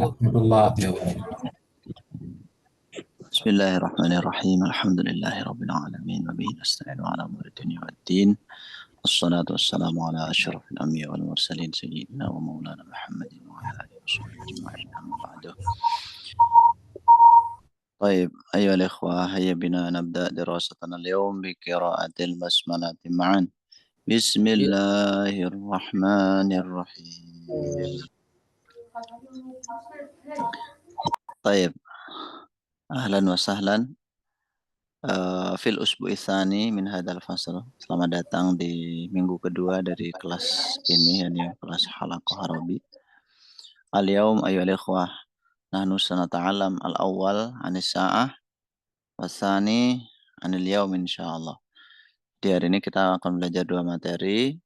ورحمة الله وبركاته. بسم الله الرحمن الرحيم الحمد لله رب العالمين وبه نستعين على أمور الدنيا والدين والصلاة والسلام على أشرف الأنبياء والمرسلين سيدنا ومولانا محمد وعلى آله وصحبه أجمعين أما بعد. طيب أيها الإخوة، هيا بنا نبدأ دراستنا اليوم بقراءة البسملة معا. بسم الله الرحمن الرحيم. طيب، أهلا وسهلا fil usbu'i tsani min hadzal fasl. Selamat datang di minggu kedua dari kelas ini, yakni kelas halaqah Arabi. Al-yaum ayyuhal ikhwah, nahnu sanata'allam al-awwal 'anis sa'ah wa tsani 'anil yaum insyaallah. Di hari ini kita akan belajar dua materi.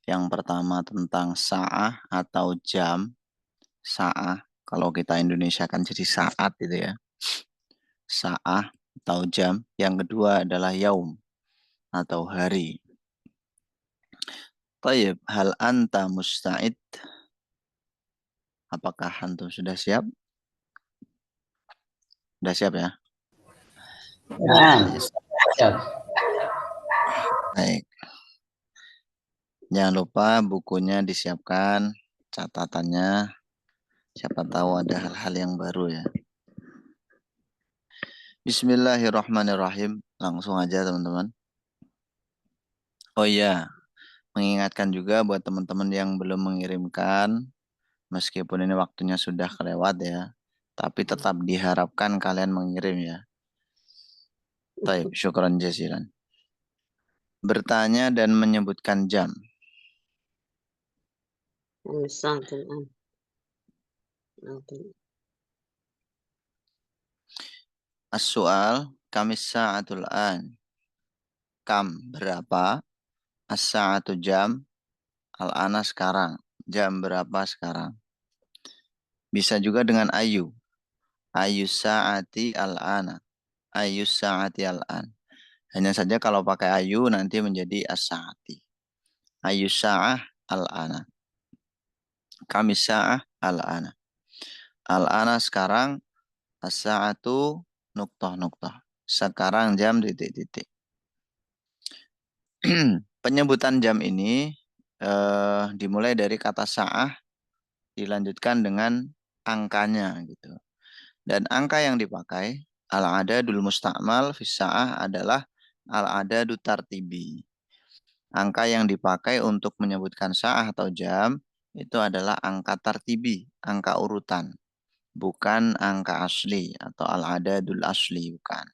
Yang pertama tentang sa'ah atau jam. Sa'ah kalau kita Indonesia kan jadi saat gitu ya. Sa'ah atau jam. Yang kedua adalah yaum atau hari. Tayyib, hal anta musta'id? Apakah antum sudah siap? Sudah siap ya? Nah, Yes. ya. Baik. Jangan lupa bukunya disiapkan, catatannya. Siapa tahu ada hal-hal yang baru ya. Bismillahirrahmanirrahim. Langsung aja teman-teman. Oh iya, mengingatkan juga buat teman-teman yang belum mengirimkan, meskipun ini waktunya sudah kelewat ya, tapi tetap diharapkan kalian mengirim ya. Baik, syukran jazilan. Bertanya dan menyebutkan jam. الساعة الآن. As-soal, kamis sa'atul an. Kam berapa? As-sa'atu jam. Al-ana sekarang. Jam berapa sekarang? Bisa juga dengan ayu. Ayu sa'ati al-ana. Ayu sa'ati al-an. Hanya saja kalau pakai ayu nanti menjadi as-sa'ati. Ayu sa'ah al-ana. Kamis sa'ah al-ana. Al-ana sekarang. As-sa'atu nuktah-nuktah. Sekarang jam titik-titik. Penyebutan jam ini dimulai dari kata sa'ah, dilanjutkan dengan angkanya gitu. Dan angka yang dipakai al-adadul musta'mal fi sa'ah adalah al-adadu tartibi. Angka yang dipakai untuk menyebutkan sa'ah atau jam itu adalah angka tartibi, angka urutan, bukan angka asli atau al-adadul asli, bukan.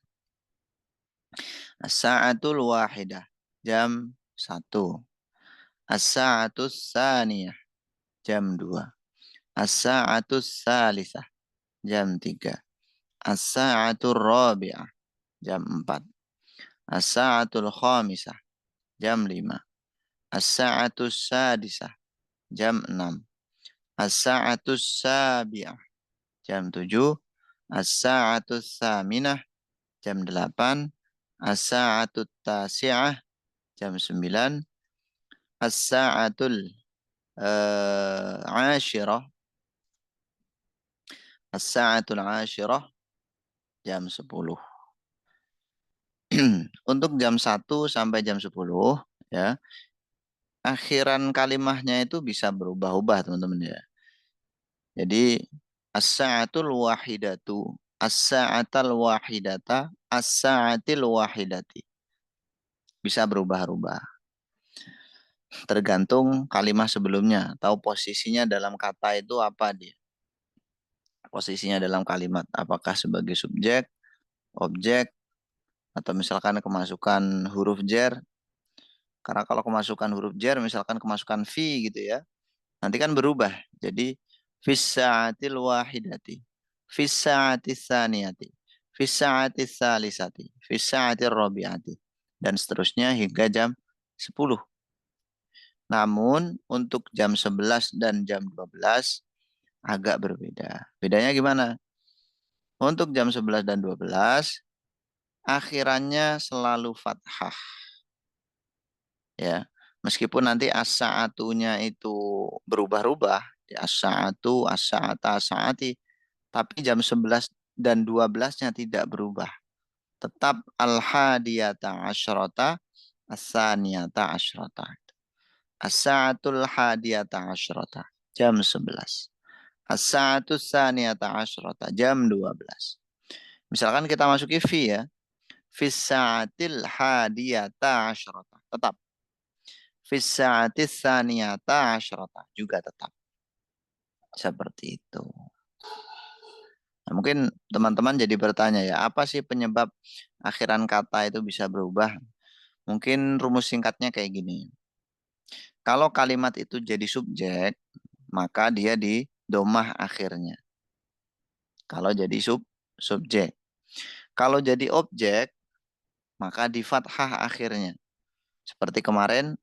As-sa'atul wahidah, jam 1. As-sa'atus tsaniyah, jam 2. As-sa'atus tsalisah, jam 3. As-sa'atur rabi'ah, jam 4. As-sa'atul khamisah, jam 5. As-sa'atus sadisah, jam 6. As-sa'atus sabi'ah, jam 7. As-sa'atus tsaminah, jam 8. As-sa'atut tasi'ah, jam 9. As-sa'atul ashirah. As-sa'atul ashirah, jam 10. Untuk jam 1 sampai jam 10 ya, akhiran kalimahnya itu bisa berubah-ubah teman-teman ya. Jadi as-sa'atul wahidatu, as-sa'atal wahidata, as-sa'atil wahidati. Bisa berubah-ubah. Tergantung kalimat sebelumnya, tahu posisinya dalam kata itu apa dia. Posisinya dalam kalimat, apakah sebagai subjek, objek, atau misalkan kemasukan huruf jar. Karena kalau kemasukan huruf jar, misalkan kemasukan fi gitu ya, nanti kan berubah. Jadi fis sa'atil wahidati, fis sa'atis tsaniyati, fis sa'atis tsalisati, fis sa'atir rabi'ati, dan seterusnya hingga jam 10. Namun untuk jam 11 dan jam 12 agak berbeda. Bedanya gimana? Untuk jam 11 dan 12 akhirannya selalu fathah. Ya, meskipun nanti as-sa'atunya itu berubah-ubah, As-sa'atu, as-sa'ata, as-sa'ati. Tapi jam 11 dan 12-nya tidak berubah. Tetap al-hadiyata asyrata, as-saniyata asyrata. As-sa'atul hadiyata asyrata, jam 11. As-sa'atus saniyata asyrata, jam 12. Misalkan kita masuki fi ya. Fis sa'atil hadiyata asyrata. Tetap. Fis sa'atis saniyata asyrata. Juga tetap. Seperti itu. Nah, mungkin teman-teman jadi bertanya ya, apa sih penyebab akhiran kata itu bisa berubah? Mungkin rumus singkatnya kayak gini. Kalau kalimat itu jadi subjek, maka dia di domah akhirnya. Kalau jadi subjek. Kalau jadi objek, maka di fathah akhirnya. Seperti kemarin,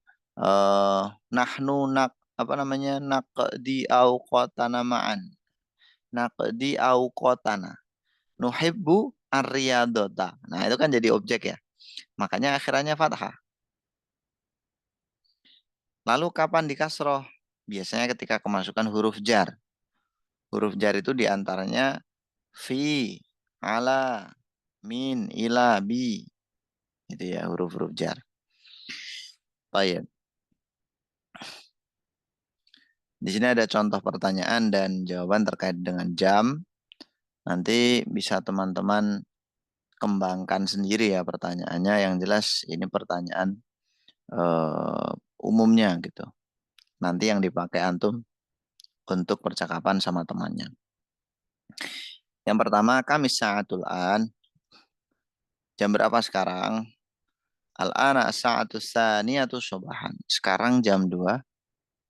nahnu apa namanya, naqdi auqatana ma'an. Naqdi auqatana. Nuhibbu ar-riyadata. Nah, itu kan jadi objek ya. Makanya akhirannya fathah. Lalu kapan dikasroh? Biasanya ketika kemasukan huruf jar. Huruf jar itu diantaranya fi, ala, min, ila, bi. Itu ya huruf-huruf jar. Baik. Di sini ada contoh pertanyaan dan jawaban terkait dengan jam. Nanti bisa teman-teman kembangkan sendiri ya pertanyaannya. Yang jelas ini pertanyaan umumnya gitu. Nanti yang dipakai antum untuk percakapan sama temannya. Yang pertama, kami sa'atul an. Jam berapa sekarang? Al-ana sa'atus saniyatu subahan. Sekarang jam 2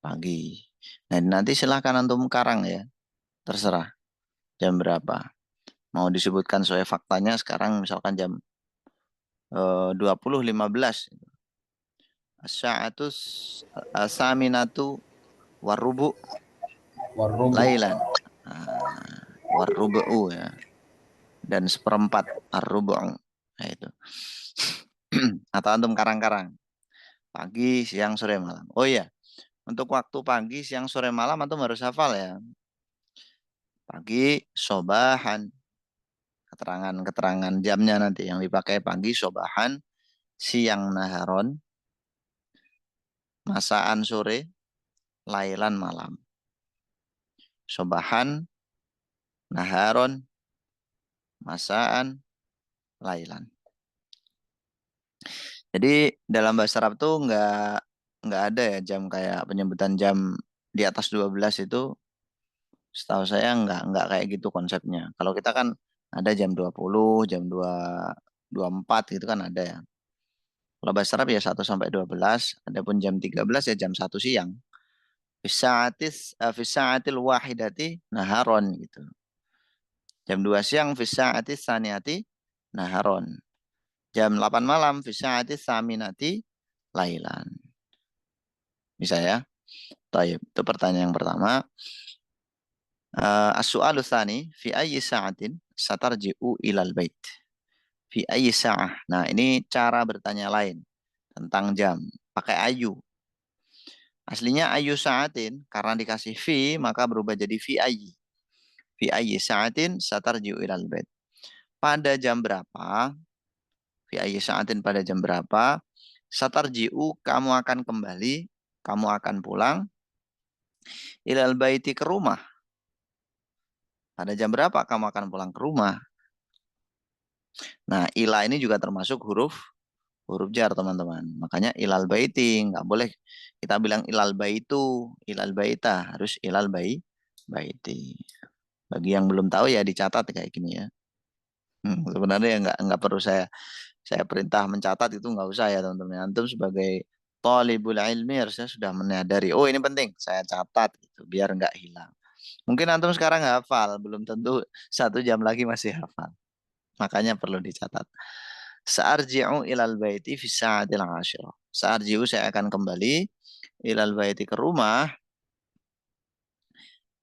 pagi. Nah, nanti silahkan antum karang ya. Terserah jam berapa. Mau disebutkan sesuai faktanya sekarang misalkan jam 20.15. As-sa'atus saminatu warubu Warubu. lailan. Warubu ya. Dan seperempat ar-rubu'. Nah, itu. Atau antum karang-karang. Pagi, siang, sore, malam. Oh iya, untuk waktu pagi, siang, sore, malam antum harus hafal ya. Pagi, sobahan. Keterangan-keterangan jamnya nanti yang dipakai pagi, sobahan. Siang, naharon. Masaan, sore. Lailan, malam. Sobahan, naharon. Masaan, lailan. Jadi dalam bahasa Arab tuh nggak ada ya jam kayak penyebutan jam di atas 12 itu. Setahu saya nggak kayak gitu konsepnya. Kalau kita kan ada jam 20, jam 24 gitu kan ada ya. Kalau bahasa Arab ya 1 sampai 12, adapun jam 13 ya jam 1 siang. Fisaatil wahidati naharon gitu. Jam 2 siang fisaatis saniyati naharon. Jam 8 malam fisaatis saminati lailan. Bisa ya? Taib. Itu pertanyaan yang pertama. As-su'alu tsani fi ayyi sa'atin satarji'u ilal bait. Fi ayyi sa'ah. Nah, ini cara bertanya lain tentang jam. Pakai ayu. Aslinya ayu sa'atin karena dikasih fi maka berubah jadi fi ayyi. Fi ayyi sa'atin satarji'u ilal bait. Pada jam berapa? Fi ayyi sa'atin pada jam berapa? Satarji'u kamu akan kembali, kamu akan pulang ilal baiti ke rumah. Pada jam berapa kamu akan pulang ke rumah? Nah, ila ini juga termasuk huruf jar teman-teman. Makanya ilal baiti nggak boleh kita bilang ilal baitu, ilal baita, harus ilal baiti. Bagi yang belum tahu ya dicatat kayak gini ya. Sebenarnya ya nggak perlu saya perintah mencatat itu nggak usah ya teman-teman. Antum sebagai thalibul ilmi harusnya sudah menyadari. Oh ini penting saya catat gitu biar nggak hilang. Mungkin antum sekarang hafal, belum tentu 1 jam lagi masih hafal. Makanya perlu dicatat. Sa'arji'u ilal baiti fi sa'atil 'ashirah. Sa'arji'u saya akan kembali ilal baiti ke rumah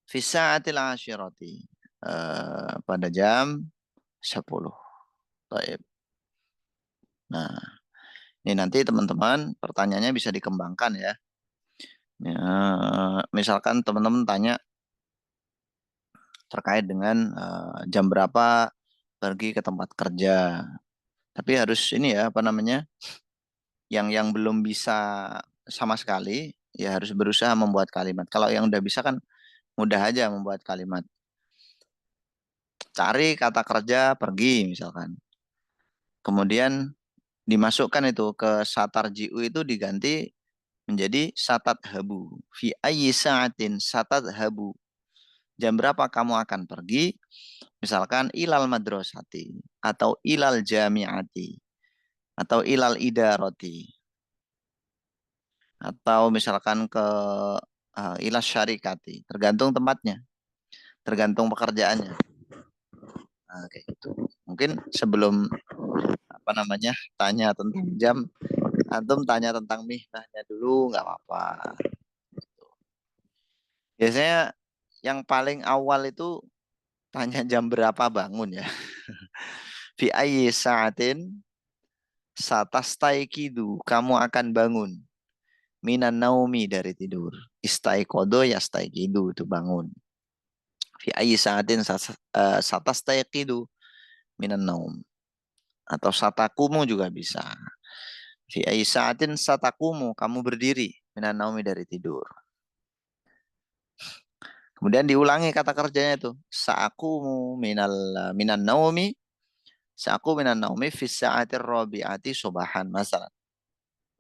fi sa'atil 'ashirati. Pada jam 10. Baik. Nah, ini nanti teman-teman pertanyaannya bisa dikembangkan ya. Ya, misalkan teman-teman tanya terkait dengan jam berapa pergi ke tempat kerja. Tapi harus ini ya, apa namanya, yang belum bisa sama sekali, ya harus berusaha membuat kalimat. Kalau yang udah bisa kan mudah aja membuat kalimat. Cari kata kerja pergi misalkan. Kemudian dimasukkan itu ke satar ji'u itu diganti menjadi satat habu. Fi ayyi sa'atin satat habu. Jam berapa kamu akan pergi? Misalkan ilal madrasati atau ilal jamiati atau ilal idaroti atau misalkan ke ilas syarikati, tergantung tempatnya, tergantung pekerjaannya. Nah, kayak gitu. Mungkin sebelum apa namanya tanya tentang jam, antum tanya tentang mihnahnya dulu nggak apa-apa. Biasanya yang paling awal itu tanya jam berapa bangun ya. Fi ayyi sa'atin satastaiqidu, kamu akan bangun. Minan naumi, dari tidur. Istaiqodo yastaiqidu, itu bangun. Fi ayyi sa'atin satastaiqidu minan naum. Atau satakumu juga bisa. Fi ayyi sa'atin satakumu, kamu berdiri. Minan naumi, dari tidur. Kemudian diulangi kata kerjanya itu. Sa'akumu minan naumi. Sa'aku minan naumi fi sa'atir rabi'ati subahan. Masalah.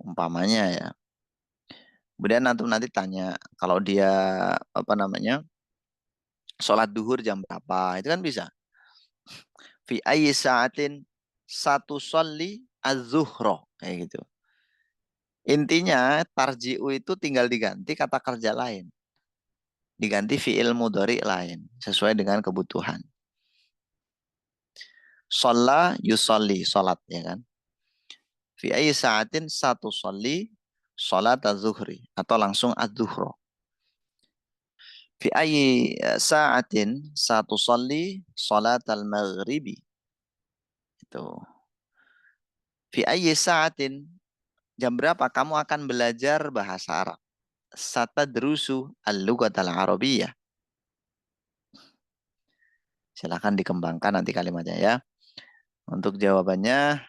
Umpamanya ya. Kemudian nanti tanya. Kalau dia apa namanya sholat duhur jam berapa. Itu kan bisa. Fi ayyi sa'atin satu sholli az-zuhro. Kayak gitu. Intinya tarji'u itu tinggal diganti kata kerja lain. Diganti fi'il mudhari lain. Sesuai dengan kebutuhan. Sholla yusolli. Sholat ya kan. Fi ayyi sa'atin satu sholli sholat az-zuhri. Atau langsung az-zuhro. Fi ayyi sa'atin satu sholli sholat al-maghribi. Itu. Fi ayyi sa'atin, jam berapa kamu akan belajar bahasa Arab? Satadrusu al-lughatal arabiyyah. Silakan dikembangkan nanti kalimatnya ya. Untuk jawabannya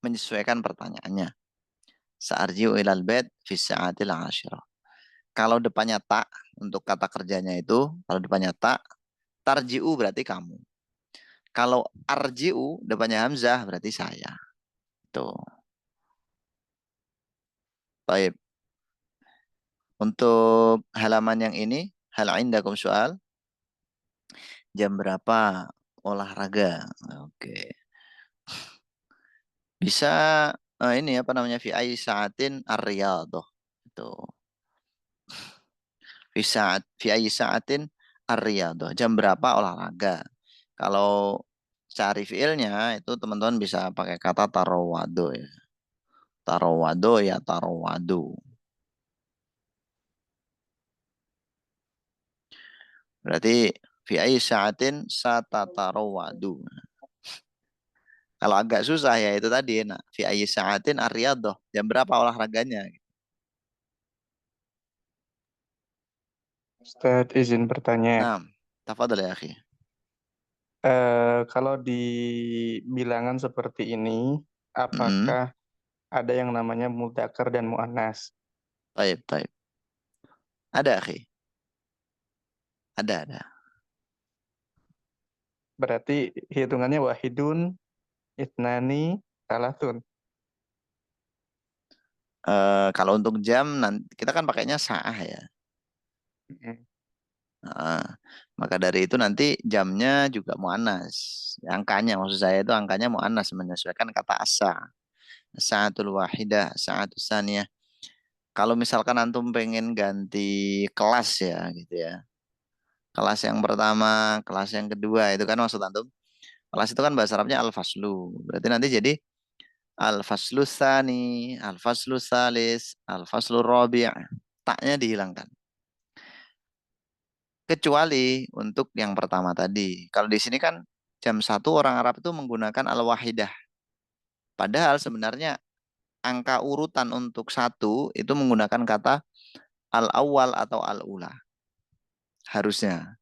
menyesuaikan pertanyaannya. Sa'arji'u ilal bait fi sa'atil 'ashirah. Kalau depannya tak untuk kata kerjanya itu, kalau depannya tak, tarji'u berarti kamu. Kalau arji'u depannya hamzah berarti saya. Tuh. Baik. Untuk halaman yang ini, hal indakum soal. Jam berapa olahraga? Oke. Bisa ini apa namanya fi ai sa'atin ar-riyadhah. Itu. Fi ai sa'atin ar-riyadhah. Jam berapa olahraga? Kalau cari fiilnya itu teman-teman bisa pakai kata tarawado ya. Tarawado ya tarawado. Berarti fi ai sa'atin satatarawadu. Kalau agak susah ya itu tadi, nah, fi ayyi sa'atin ar-riyadhah. Jam berapa olahraganya? Ustadz izin bertanya. Nah, tafadhol ya, akhi. Kalau di bilangan seperti ini, apakah ada yang namanya mudzakkar dan muannas? Baik, baik. Ada, akhi. Ada. Berarti hitungannya wahidun, itnani, salatun. Kalau untuk jam nanti kita kan pakainya sa'ah ya. Mm. Nah, maka dari itu nanti jamnya juga muannas. Angkanya maksud saya itu angkanya muannas menyesuaikan kata asa. Sa'atul wahidah, sa'atul saniyah. Kalau misalkan antum pengen ganti kelas ya gitu ya. Kelas yang pertama, kelas yang kedua itu kan maksud antum. Kelas itu kan bahasa Arabnya al-faslu. Berarti nanti jadi al-faslu tsani, al-faslu tsalis, al-faslu rabi'. Taknya dihilangkan. Kecuali untuk yang pertama tadi. Kalau di sini kan jam 1 orang Arab itu menggunakan al-wahidah. Padahal sebenarnya angka urutan untuk satu itu menggunakan kata al-awwal atau al-ula. Harusnya.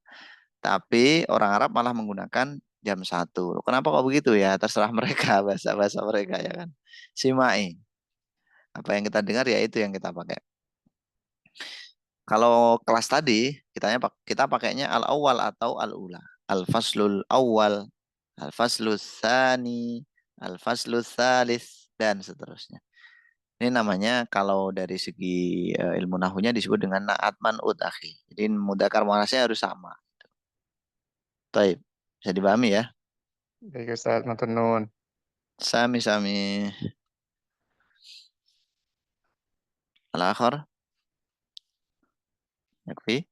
Tapi orang Arab malah menggunakan jam 1. Kenapa kok begitu ya? Terserah mereka, bahasa-bahasa mereka ya kan. Simai. Apa yang kita dengar ya itu yang kita pakai. Kalau kelas tadi, kita pakainya al-awwal atau al-ula. Al-faslul awal, al-faslul tsani, al-faslul tsalis, dan seterusnya. Ini namanya kalau dari segi ilmu nahunya disebut dengan na'at man'ud akhi. Jadi mudzakkar muannasnya harus sama. Baik, bisa dipahami ya? Baik Ustaz, matur nuwun. Sami-sami. Al-akhir. Yakfi.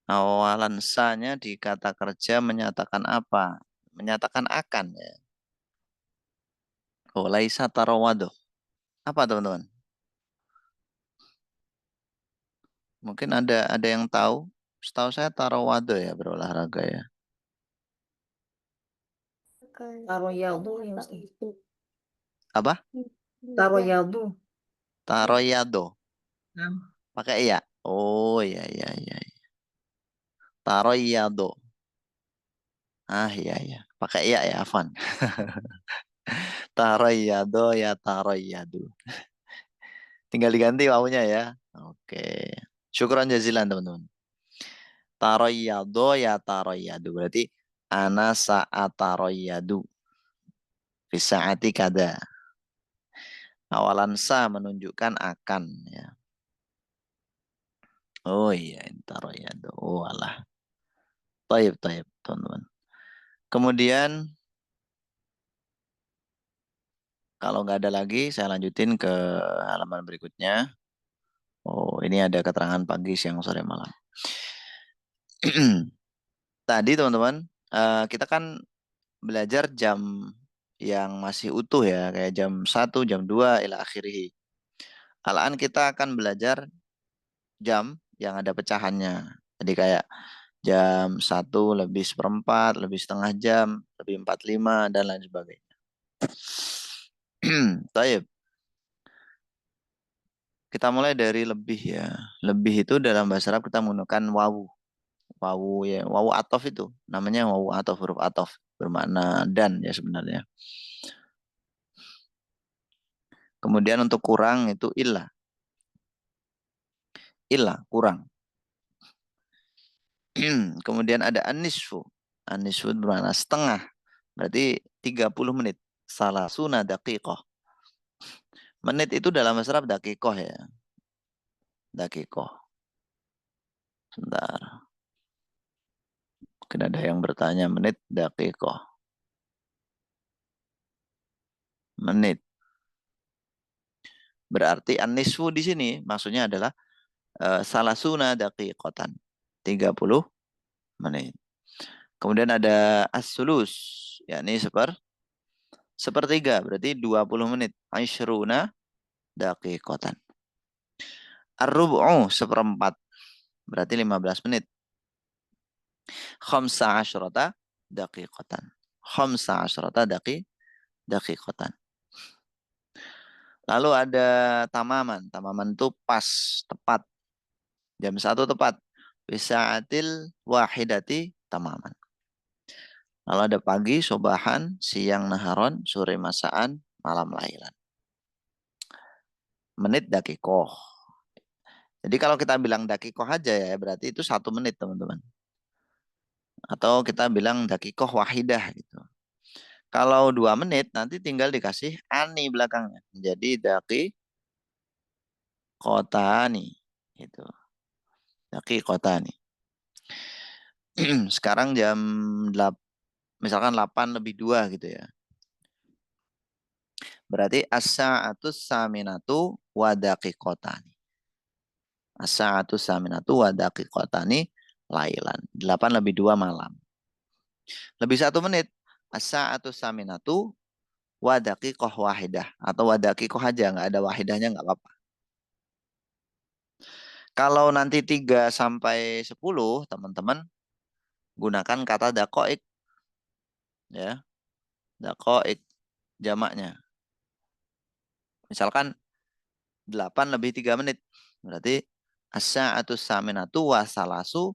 Awalan sa-nya di kata kerja menyatakan apa? Menyatakan akan ya. Oh, laisa tarawadu. Apa teman-teman? Mungkin ada yang tahu. Setahu saya tarawadu ya berolahraga ya. Taroyadu ya Ustaz. Apa? Taroyadu. Taroyado. Nah, Pakai iya. Oh iya iya iya. Taroyado. Ah iya iya. Pakai iya ya, Afan. Taroyado ya taroyadu. Tinggal diganti wawunya ya. Oke. Syukran jazilan teman-teman. Taroyado ya taroyadu. Berarti ana saat taroyadu. Fisaati kada. Awalan sa menunjukkan akan ya. Oh iya, taroyadu. Oh alah. Taib, taib, teman-teman. Kemudian kalau nggak ada lagi, saya lanjutin ke halaman berikutnya. Oh, ini ada keterangan pagi, siang, sore, malam. Tadi teman-teman, kita kan belajar jam yang masih utuh ya, kayak jam 1, jam 2, ila akhirih. Alaan kita akan belajar jam yang ada pecahannya. Jadi kayak jam 1 lebih seperempat, lebih setengah jam, lebih 45, dan lain sebagainya. Taib. Kita mulai dari lebih ya. Lebih itu dalam bahasa Arab kita menggunakan wawu. Wawu ya, wawu atof itu. Namanya wawu atof, huruf atof. Bermakna dan ya sebenarnya. Kemudian untuk kurang itu ilah. Ilah, kurang. Kemudian ada anisfu. Anisfu bermakna setengah. Berarti 30 menit. Salah suna daqiqah. Menit itu dalam bahasa Arab daqiqah ya. Daqiqah. Sebentar. Mungkin ada yang bertanya menit daqiqah. Menit. Berarti anisfu di sini maksudnya adalah salasuna daqiqatan. 30 menit. Kemudian ada as-sulus, yakni sepertiga, berarti 20 menit. Aisyruna daqiqatan. Ar-rub'u, seperempat, berarti 15 menit. Khamsa asyrata daqiqatan. Khamsa asyrata daqiqatan. Lalu ada tamaman. Tamaman itu pas, tepat. Jam 1 tepat. Bisa'atil wahidati tamaman. Lalu ada pagi, sobahan, siang, naharon, sore, masaan, malam, lailan. Menit dakikoh. Jadi kalau kita bilang dakikoh aja ya, berarti itu 1 menit teman-teman. Atau kita bilang dakikoh wahidah gitu. Kalau 2 menit nanti tinggal dikasih ani belakangnya. Jadi dakikotani. Gitu. Dakikotani. Sekarang jam 8, misalkan 8 lebih 2 gitu ya. Berarti as-sa'atus saminatu wa daqiqotani. As-sa'atus saminatu wa daqiqotani lailan. 8 lebih 2 malam. Lebih 1 menit. As-sa'atus saminatu wa daqiqoh wahidah. Atau wa daqiqoh aja. Nggak ada wahidahnya nggak apa-apa. Kalau nanti 3 sampai 10 teman-teman gunakan kata dakoik. Ya. Dakoik jamaknya. Misalkan 8 lebih 3 menit. Berarti as-sa'atus saminatu wa salasu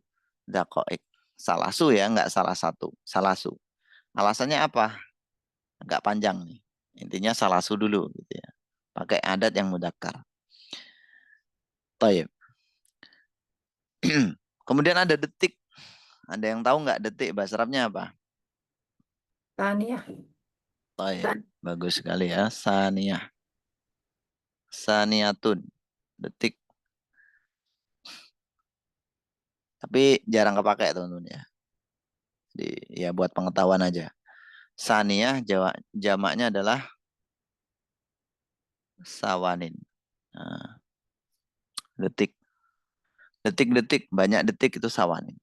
daqaik. Salasu ya, nggak salah satu. Salasu. Alasannya apa? Agak panjang nih. Intinya salasu dulu gitu ya. Pakai adat yang mudzakkar. Taib. Kemudian ada detik. Ada yang tahu nggak detik bahasa Arabnya apa? Tania. Taib. Bagus sekali ya. Saniyah. Saniyatun. Detik. Tapi jarang kepake teman-teman ya. Ya buat pengetahuan aja. Saniyah jamaknya adalah sawanin. Nah, detik. Detik-detik. Banyak detik itu sawanin.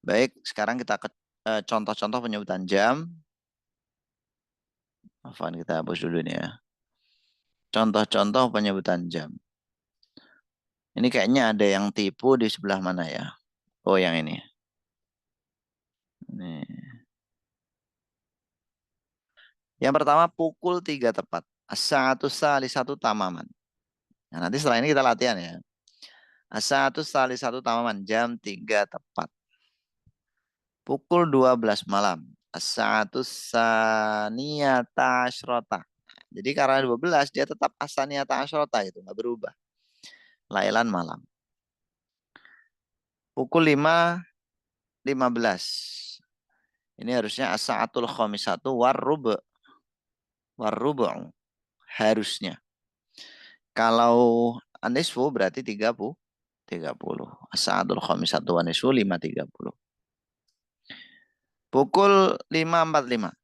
Baik, sekarang kita ke contoh-contoh penyebutan jam. Afwan, kita hapus dulu nih ya. Contoh-contoh penyebutan jam. Ini kayaknya ada yang tipu di sebelah mana ya? Oh, yang ini. Nih. Yang pertama pukul 3 tepat. As-sa'atu salisatu tamaman. Nah, nanti setelah ini kita latihan ya. As-sa'atu salisatu tamaman. Jam 3 tepat. Pukul 12 malam. As-sa'atu saniyata asyrota. Jadi karena 12 dia tetap as-saniyata asyrota itu. Nggak berubah. Lailan malam. Pukul 5.15. Ini harusnya as-sa'atul khamisatu warrubu. Warrubu. Harusnya. Kalau anisfu berarti 30. As-sa'atul khamisatu wa nisfu 5.30. Pukul 5.45.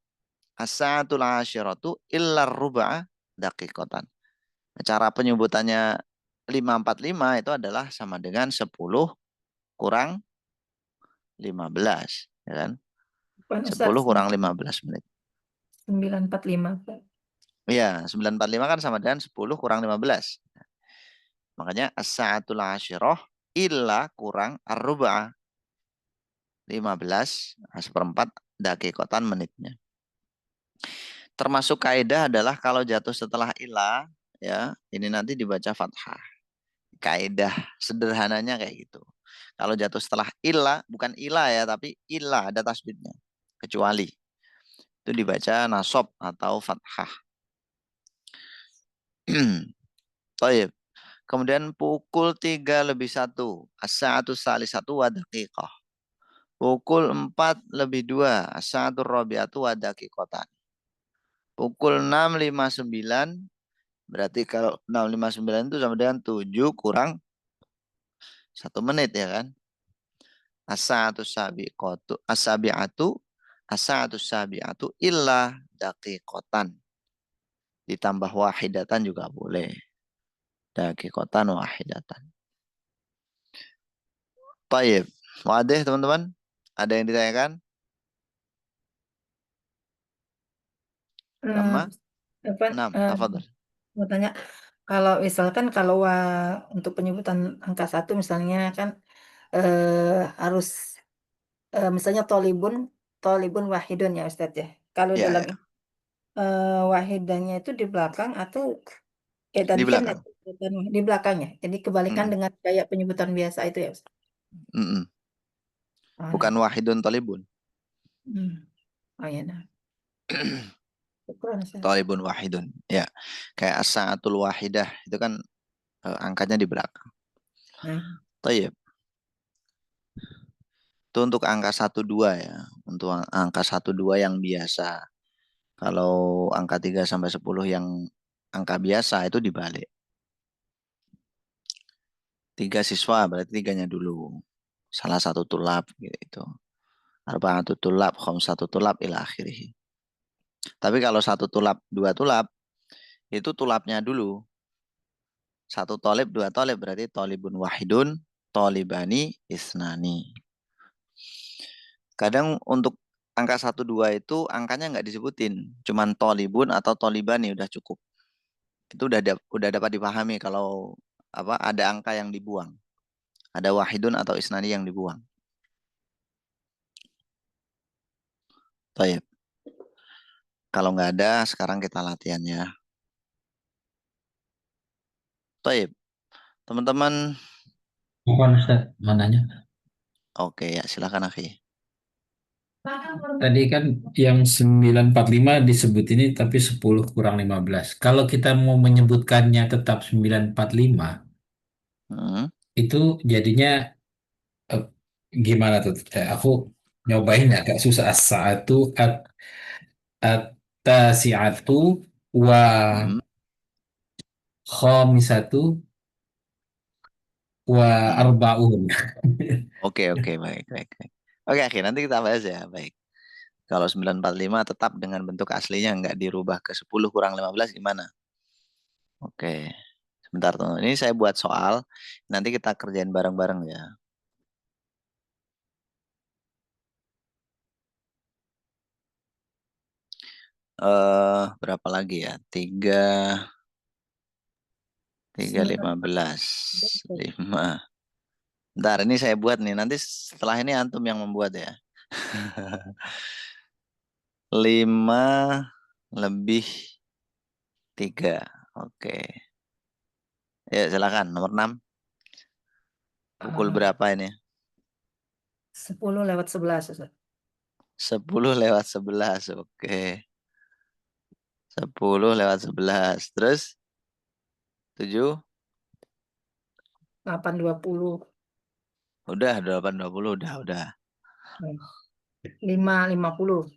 As-sa'atul asyiratu illa ruba'a daqiqatan. Cara penyebutannya 5.45 itu adalah sama dengan 10 kurang 15. Ya kan? 10 kurang 15 menit. 9.45. Iya, 9.45 kan sama dengan 10 kurang 15. Makanya as-sa'atul asyirah illa kurang ar-ruba'a. 15 seperempat daqiqatan menitnya. Termasuk kaidah adalah kalau jatuh setelah ila ya, ini nanti dibaca fathah. Kaidah sederhananya kayak gitu. Kalau jatuh setelah ila, bukan ila ya, tapi ila ada tasbihnya. Kecuali itu dibaca nasab atau fathah. Baik. Kemudian pukul 3:01. As-sa'atu salisatu wa daqiqah. Pukul 4:02. As-sa'atu rabi'atu wa daqiqatan. Pukul 6.59. Berarti kalau 6.59 itu sama dengan 7 kurang 1 menit ya kan. As-sa'atu sabiqatu. As-sabi'atu. As-sa'atu sabi'atu illa daqiqatan. Ditambah wahidatan juga boleh. Daqiqatan wahidatan. Baik. Wadah teman-teman? Ada yang ditanyakan? Lama? Apa, 6. Tafadhol. mau tanya, kalau misalkan untuk penyebutan angka 1 misalnya kan harus misalnya tolibun wahidun ya Ustadz ya. Kalau Ya, dalam ya. wahidannya itu di belakang atau Di tadi kan belakang. di belakangnya. Jadi kebalikan Mm-mm. dengan kayak penyebutan biasa itu ya Ustadz. Mm-mm. Oh, Bukan ya. wahidun talibun. Oh ya nah. Syukuran, Ustadz. Talibun wahidun. Ya. Kayak as-sa'atul wahidah. Itu kan angkanya di belakang. Tayyib. Itu untuk angka 1-2 ya. Untuk angka 1-2 yang biasa. Kalau angka 3-10 yang angka biasa itu dibalik. 3 siswa berarti 3-nya dulu. Salah satu tulab gitu. Arba'atu tulab, khamsatu tulab ila akhirih. Tapi kalau 1 tulab, 2 tulab, itu tulabnya dulu. 1 tolib, 2 tolib berarti tolibun wahidun, tolibani isnani. Kadang untuk angka 1-2 itu angkanya nggak disebutin. Cuman tolibun atau tolibani udah cukup. Itu udah dapat dipahami kalau apa ada angka yang dibuang. Ada wahidun atau isnani yang dibuang. Baik. Kalau nggak ada, sekarang kita latihan ya. Baik. Teman-teman Apa Ustaz? Mananya? Oke, ya silakan akhi. Tadi kan yang 945 disebut ini tapi 10 kurang 15. Kalau kita mau menyebutkannya tetap 945, Hmm. itu jadinya eh, gimana tuh? Aku nyobain agak susah. As-sa'atu at-tasi'atu wa Hmm. khamisatu wa Hmm. arba'un. Oke, oke, baik, baik, baik. Oke, akhi, nanti kita bahas ya. Baik. Kalau 945 tetap dengan bentuk aslinya nggak dirubah ke 10 kurang 15 gimana? Oke. Sebentar tuh. Ini saya buat soal. Nanti kita kerjain bareng-bareng ya. Berapa lagi ya? 3, 15. 5. Bentar, ini saya buat nih. Nanti setelah ini antum yang membuat ya. 5 lebih 3. Oke. Ya, silakan. Nomor 6. Pukul berapa ini? 10 lewat 11, Ustaz. 10 lewat 11. Oke. 10 lewat 11. Terus 7. 8.20. Udah 8.20. Udah. 5.50.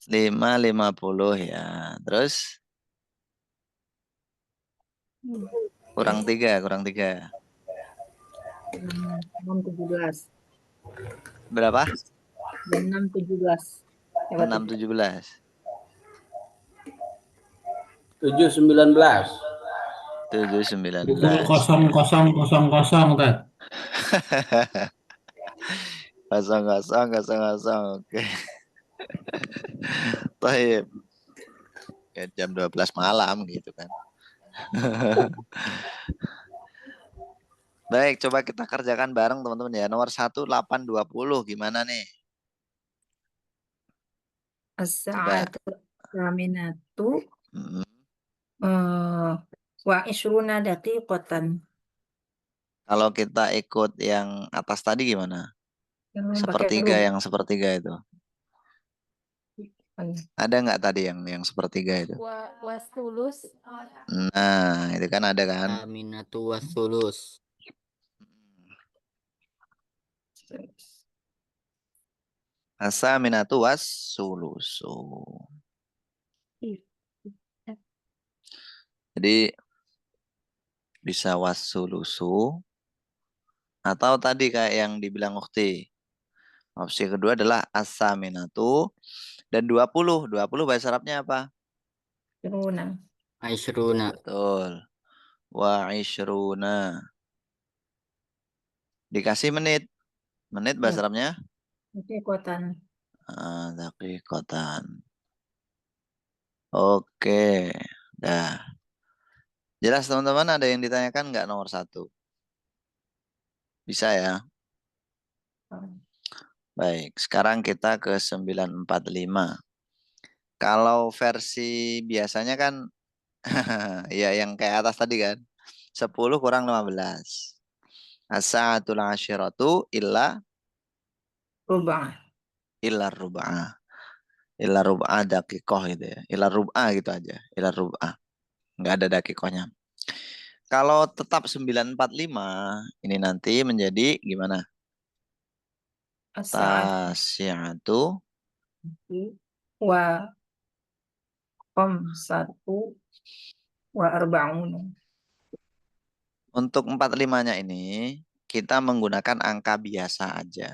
5.50 ya. Terus kurang 3. 6.17. Berapa? 6.17. Lewat 6.17. 7.19. Pukul 7.19. 00.00 Tat. 00.00. Oke. Baik. Ya, jam 12 malam gitu kan. Baik, coba kita kerjakan bareng teman-teman ya. Nomor 1 8.20 gimana nih? Coba. as-sa'atu tsaminatu Hmm. wa isruna daqiqatan. Kalau kita ikut yang atas tadi gimana? Yang pakai Sepertiga, huruf. yang sepertiga itu. Ada nggak tadi yang sepertiga itu? Wasulus. Nah, itu kan ada kan? Aminatu wasulus. As-saminatu was-sulusu. Jadi bisa was-sulusu atau tadi kayak yang dibilang Ukti. Opsi kedua adalah as-saminatu dan 20. 20 bahasa Arabnya apa? Isruna. Aisruna. Betul. Wa ishruna. Dikasih menit. Menit bahasa Ya. Arabnya? Daqiqatan. Daqiqatan. Oke. Dah. Jelas teman-teman, ada yang ditanyakan nggak nomor 1? Bisa ya? Baik, sekarang kita ke 945. Kalau versi biasanya kan ya yang kayak atas tadi kan. 10 kurang 15. As-sa'atul asyiratu Rubah. illa rub'ah. Illa rub'ah daqiqoh gitu ya. Illa rub'ah gitu aja. Illa rub'ah. Nggak ada daqiqohnya. Kalau tetap 945 ini nanti menjadi gimana? As-sa'atu Tasi'atu wa khamsatu wa arba'una. untuk 45-nya ini kita menggunakan angka biasa aja.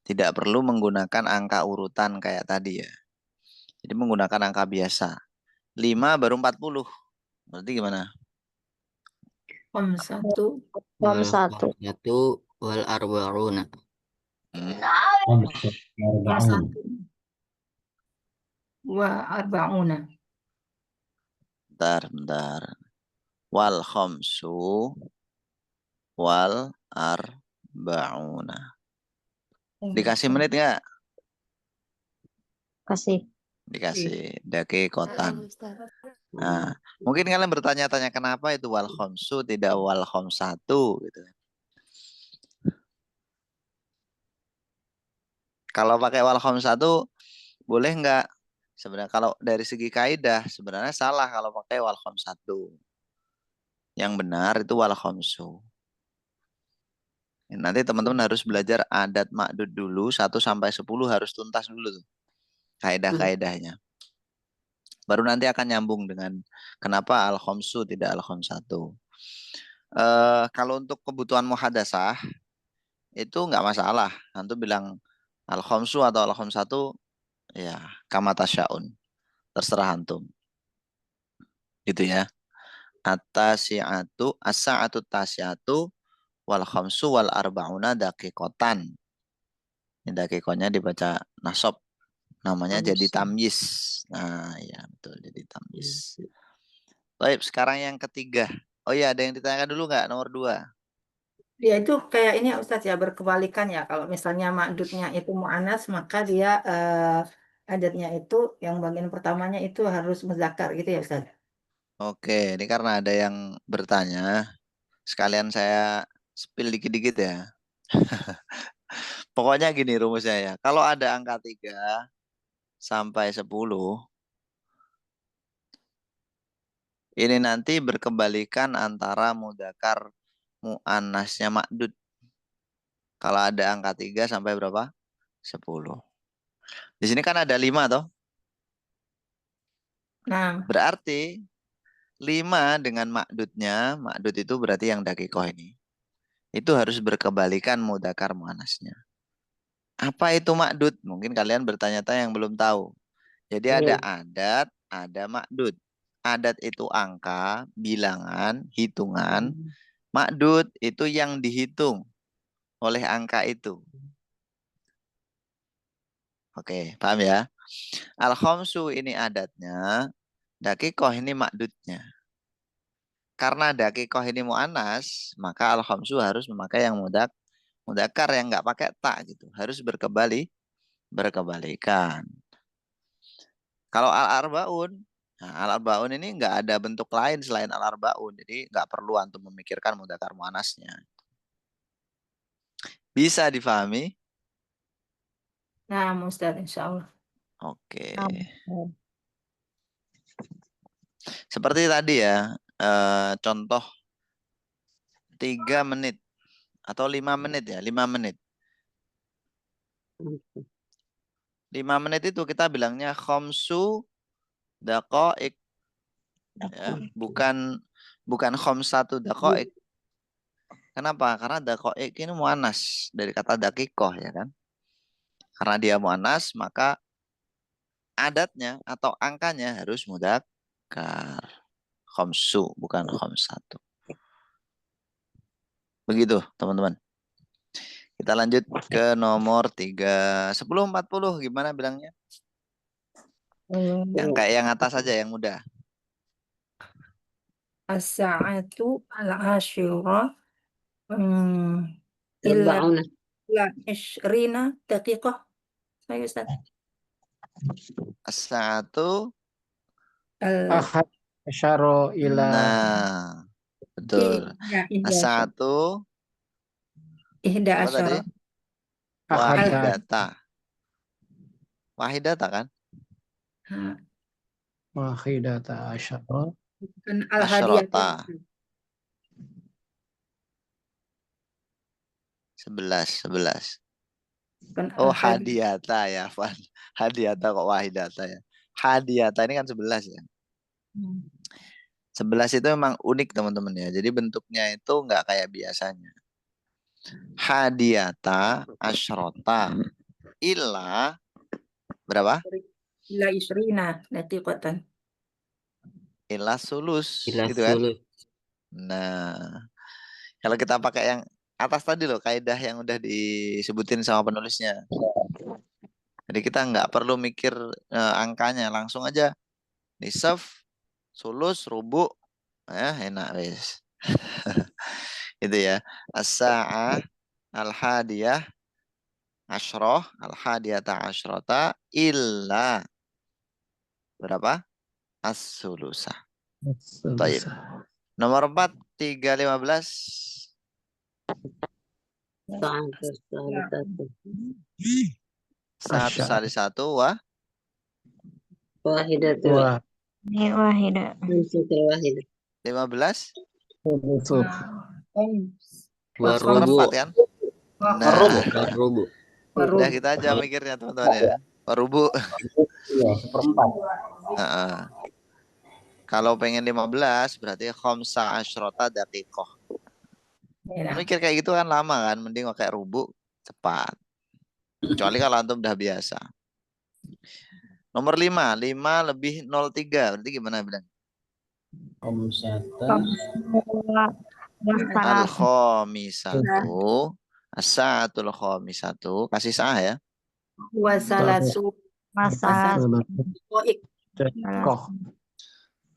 Tidak perlu menggunakan angka urutan kayak tadi ya. Jadi menggunakan angka biasa. 5 baru 40. Berarti gimana? Khamsatu Wal Satu. khamsatu wal arba'una. khamsatu wa arba'una. Bentar. Wal khamsu wal arba'una. Dikasih menit nggak? Kasih. Dikasih dakikotan. Nah, mungkin kalian bertanya-tanya kenapa itu wal khomsu tidak wal khomsatu gitu. Kalau pakai wal khomsatu boleh nggak? Sebenarnya kalau dari segi kaidah sebenarnya salah kalau pakai wal khomsatu. Yang benar itu wal khomsu. Nanti teman-teman harus belajar adat makdud dulu 1 sampai 10 harus tuntas dulu tuh. Kaidah-kaidahnya. Baru nanti akan nyambung dengan kenapa al khomsu tidak al khomsatu. Kalau untuk kebutuhan muhadasah itu nggak masalah. Antum bilang al khomsu atau al khomsatu ya kama tasyaun. Terserah antum. Gitu ya. At-tasi'atu as-sa'atu tasi'atu wal khamsu wal arba'una daqiqatan. Ini daqiqonya dibaca nasab. Namanya jadi tamyiz. Nah, ya betul jadi tamyiz. Baik, sekarang yang ketiga. Oh iya, ada yang ditanyakan dulu nggak? Nomor 2. Ya itu kayak ini ya Ustadz ya berkebalikan ya. Kalau misalnya makdudnya itu mu'anas maka dia adatnya itu yang bagian pertamanya itu harus muzakkar gitu ya Ustadz. Oke, ini karena ada yang bertanya. Sekalian saya spill dikit-dikit ya. Pokoknya gini rumusnya ya. Kalau ada angka 3 sampai 10, ini nanti berkebalikan antara mudakar muannasnya makdud. Kalau ada angka 3 sampai berapa? 10. Di sini kan ada 5 toh. Nah, Berarti 5 dengan makdudnya, makdud itu berarti yang dakikoh ini. Itu harus berkebalikan mudakar muannasnya. Apa itu makdud? Mungkin kalian bertanya-tanya yang belum tahu. Jadi ada adat, ada makdud. Adat itu angka, bilangan, hitungan. Makdud itu yang dihitung oleh angka itu. Oke, paham ya? Al-khamsu ini adatnya, dakikoh ini makdudnya. Karena dakikoh ini mu'anas, maka al-khamsu harus memakai yang mudakar yang nggak pakai tak gitu. Harus berkebalikan. Kalau al-arbaun, nah, al-arbaun ini nggak ada bentuk lain selain al-arbaun. Jadi nggak perlu antum memikirkan mudakar mu'anasnya. Bisa difahami? nah Ustadz insya Allah. Oke. Nah, Seperti tadi ya, contoh 3 menit atau 5 menit ya, 5 menit. 5 menit itu kita bilangnya khomsu daqaik ya, bukan khomsatu daqaik. Kenapa? Karena daqaik ini muannas dari kata dakikoh ya kan. Karena dia muannas maka adatnya atau angkanya harus mudzakkar. Khomsu bukan khomsatu. Begitu teman-teman. Kita lanjut ke nomor 3. 10.40 gimana bilangnya? Yang kayak yang atas saja yang mudah. as-sa'atu al-ashira illa illa 20 daqiqah. Saya Ustaz. As-sa'atu. Al Ahad asyara ila Nah, betul. As-sa'atu ihda apa tadi? asyara. ahada Wahidata. Wahidata kan? Ha, wahidata asyara bukan al-hadiyah. Asyrota. 11. Bukan Oh, al-hadiyah. hadiyata ya, Van. Hadiyata kok wahidata ya. Hadiyata ini kan 11 ya. 11 itu memang unik teman-teman ya. Jadi bentuknya itu nggak kayak biasanya. Hadiyata asyrota illa berapa? Illa 20 daqiqatan. Illa sulus Ila gitu kan? sulus. Nah, kalau kita pakai yang atas tadi loh, kaidah yang udah disebutin sama penulisnya. Jadi kita nggak perlu mikir angkanya, langsung aja nisaf, sulus, rubu, enak wes. Itu ya. As-sa'ah al-hadiyah asyrah, al-hadiyata asyrata illa Berapa? As-sulusa. Taib. Nomor 4, 315. Satu sali satu wah. Wahidatul. Wah, Wahidah. 15. Yusuf. Seperempat kan? Nah, Warubu. udah kita aja mikirnya teman-teman ya. Warubu. Iya, seperempat. Heeh. Kalau pengen 15 berarti khamsa asyrota daqiqah. Ya. Mikir kayak gitu kan lama kan, mending pakai rubu cepat. Kecuali kalau antum udah biasa. Nomor 5, 5 lebih 03 berarti gimana bilang? Khamsata Al-khamisatu as-sa'atul khamisatu kasih sah ya. Wasalasu Masalah. koik. Koh.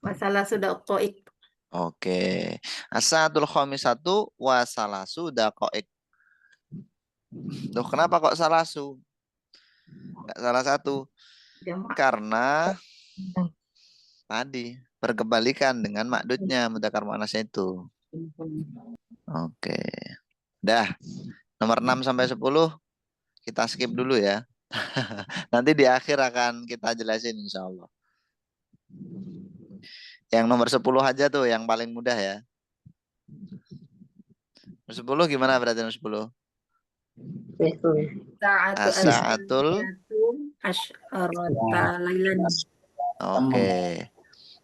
Wasalasu koik. Oke. As-sa'atul khamisatu wa salasu daqa'iq. Loh, kenapa kok salasu? Enggak salah satu. Jamak. Karena tadi berkebalikan dengan makdudnya mudzakkar muannasnya itu. Oke. Dah. Nomor 6 sampai 10 kita skip dulu ya. Nanti di akhir akan kita jelasin insya Allah. Yang nomor 10 aja tuh yang paling mudah ya. Nomor 10 gimana berarti nomor 10? As-sa'atul asyrota lailan. Oke.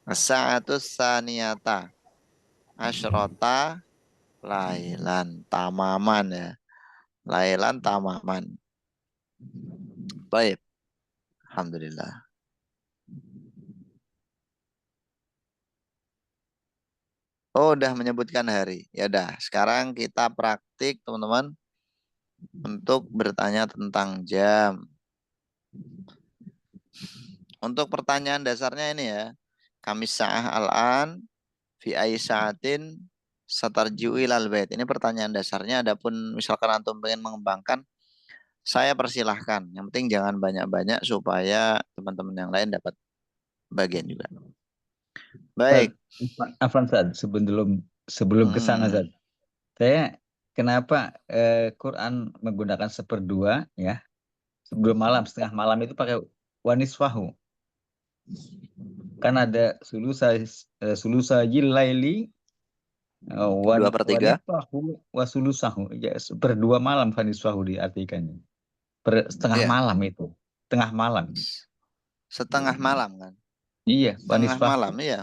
As-sa'atus saniyata asyrota lailan tamaman ya. Lailan tamaman. Baik. Alhamdulillah. Oh, udah menyebutkan hari. Ya udah, sekarang kita praktik teman-teman untuk bertanya tentang jam. Untuk pertanyaan dasarnya ini ya. Kami sa'ah al-an fi ayyi sa'atin satarji'u ilal bait. Ini pertanyaan dasarnya. Adapun misalkan antum pengen mengembangkan, saya persilahkan. Yang penting jangan banyak-banyak supaya teman-teman yang lain dapat bagian juga. Baik. Afwan Zat, sebelum ke sana Zat. Saya kenapa Quran menggunakan seperdua ya. Sebelum malam, setengah malam itu pakai wanisfahu. Kan ada sulusa jilaili Dua per tiga. wanisfahu wasulusahu. Ya, seperdua malam wanisfahu diartikannya. Setengah Iya. malam itu. Tengah malam. Setengah malam kan? Iya, Setengah wanisfahu. malam, iya.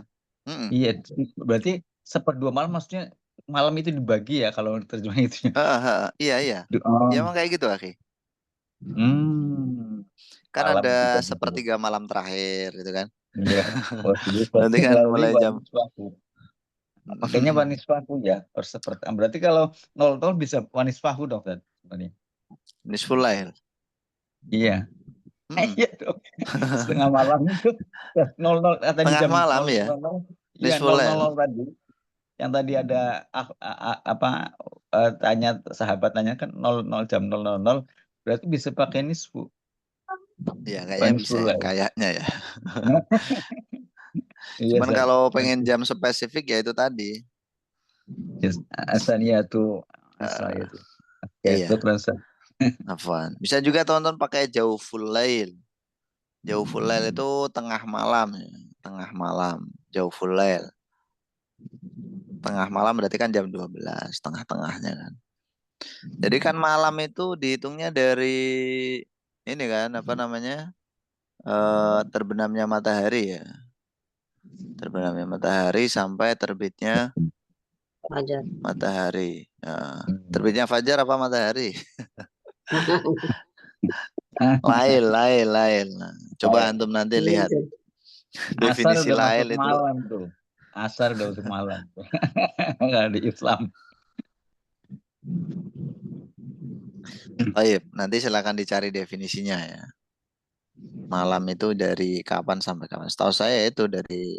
Iya, berarti seperdua malam maksudnya malam itu dibagi ya kalau terjemah itu. Iya, iya. Oh. Ya emang kayak gitu, Akhi. Kan Malam ada juga sepertiga malam terakhir gitu kan. Iya. Nanti kan mulai jam. Makanya wanisfahu ya. Berarti kalau 0 bisa wanisfahu dong kan? Nisful lail. Iya. Iya dong. Setengah malam itu 00 tadi Tengah jam malam 00, ya. Iya, Nisful lail. 00 tadi. Yang tadi ada tanya sahabat tanya kan 00 jam 00 berarti bisa pakai nisfu. Iya, kayaknya bisa ya, kayaknya ya. Cuman kalau pengen jam spesifik ya itu tadi. Asalnya tuh saya tuh. Iya. Itu terasa. Afwan. Bisa juga teman-teman pakai jauful lail. Jauful lail itu tengah malam ya. Tengah malam, jauful lail. Tengah malam berarti kan jam 12, tengah-tengahnya kan. Jadi kan malam itu dihitungnya dari ini kan apa namanya? Terbenamnya matahari ya. Terbenamnya matahari sampai terbitnya Fajar. matahari. Terbitnya fajar apa matahari? Lail. Nah, coba antum nanti lihat definisi lail itu. Malam tuh. Asar udah untuk malam. Enggak di Islam. Baik, nanti silakan dicari definisinya ya. Malam itu dari kapan sampai kapan? Setahu saya itu dari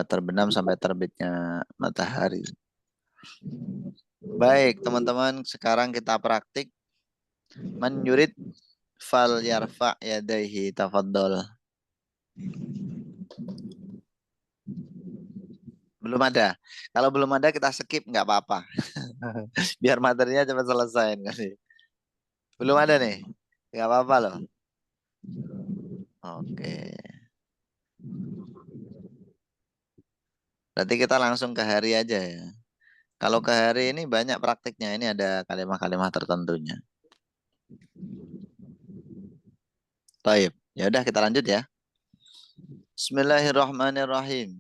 terbenam sampai terbitnya matahari. Baik, teman-teman, sekarang kita praktik. Man yurid fal yarfa yadaihi tafaddal. Belum ada. Kalau belum ada kita skip nggak apa-apa. Biar materinya cepat selesai kali. Belum ada nih. Nggak apa-apa loh. Oke. Berarti kita langsung ke hari aja ya. Kalau ke hari ini banyak praktiknya. Ini ada kalimat-kalimat tertentunya. Baik. Ya udah kita lanjut ya. Bismillahirrahmanirrahim.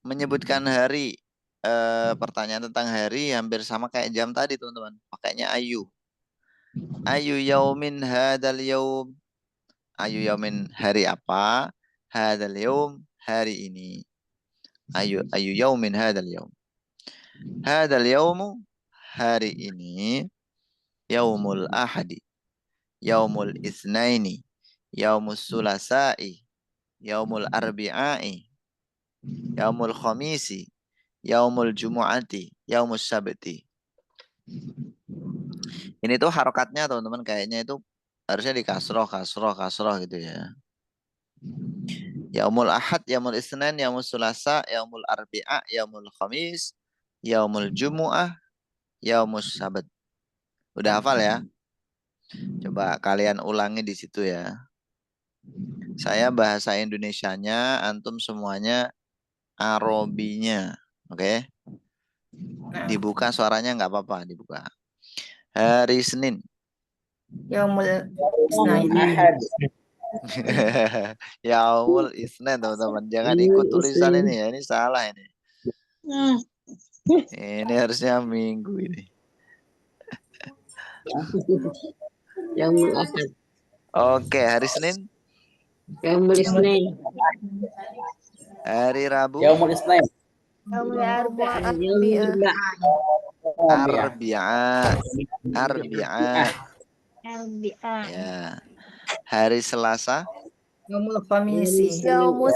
Menyebutkan hari. Pertanyaan tentang hari hampir sama kayak jam tadi teman-teman. Pakainya ayu. Ayu yaumin hadal yaum. Ayu yaumin hari apa? Hadal yaum hari ini. Ayu yaumin hadal yaum. Hadal yaumu hari ini. Yaumul ahadi. Yaumul isnaini. Yaumul sulasai. Yaumul arbi'ai. Yaumul khamisi. Yaumul jumu'ati. Yaumul sabti. Ini tuh harokatnya teman-teman kayaknya itu harusnya di kasroh gitu ya. Yaumul ahad, yaumul isnin, yaumul sulasa, yaumul arbi'a, yaumul khamis, yaumul jumu'ah, yaumul sabat. Udah hafal ya? Coba kalian ulangi di situ ya. Saya bahasa Indonesianya, antum semuanya Arabinya. Oke? Dibuka suaranya nggak apa-apa, dibuka. Hari Senin. Yaumul Isnain. Yaumul Isnin teman-teman. Jangan ikut tulisan ini ya. Ini salah ini. Ini harusnya minggu ini. Yaumul Ahad. Oke, hari Senin. Yaumul Isnin. Hari Rabu. Yaumul Isnin. Yaumul Arbi'a. Ya. Hari Selasa. Yaumul Khamisi. Yaumus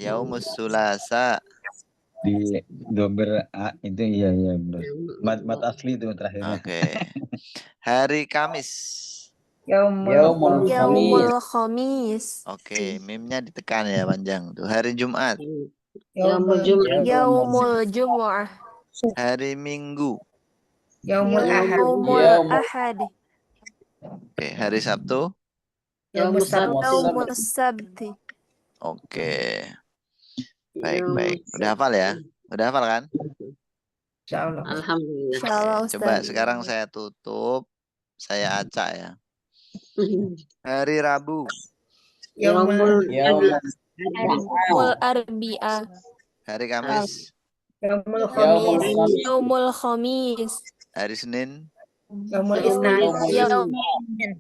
Yaumus Sulasa. Di dober A itu iya benar. Mat asli itu terakhirnya. Oke. Hari Kamis. Yaumul Khamis. Oke, mimnya ditekan ya panjang tuh. Hari Jumat. Yaumul Jum'ah. Yaumul Jumu'ah. Hari Minggu. Yaumul Ahad. Ahad. Oke, hari Sabtu. Yaumul Sabti. Oke. Baik. Udah hafal ya? Udah hafal kan? Insyaallah. Alhamdulillah. Oke, coba sekarang saya tutup. Saya acak ya. Hari Rabu. Yaumul Arbi'ah. Hari Kamis. Yaumul Khamis. Hari Senin. Yaumul Isnain.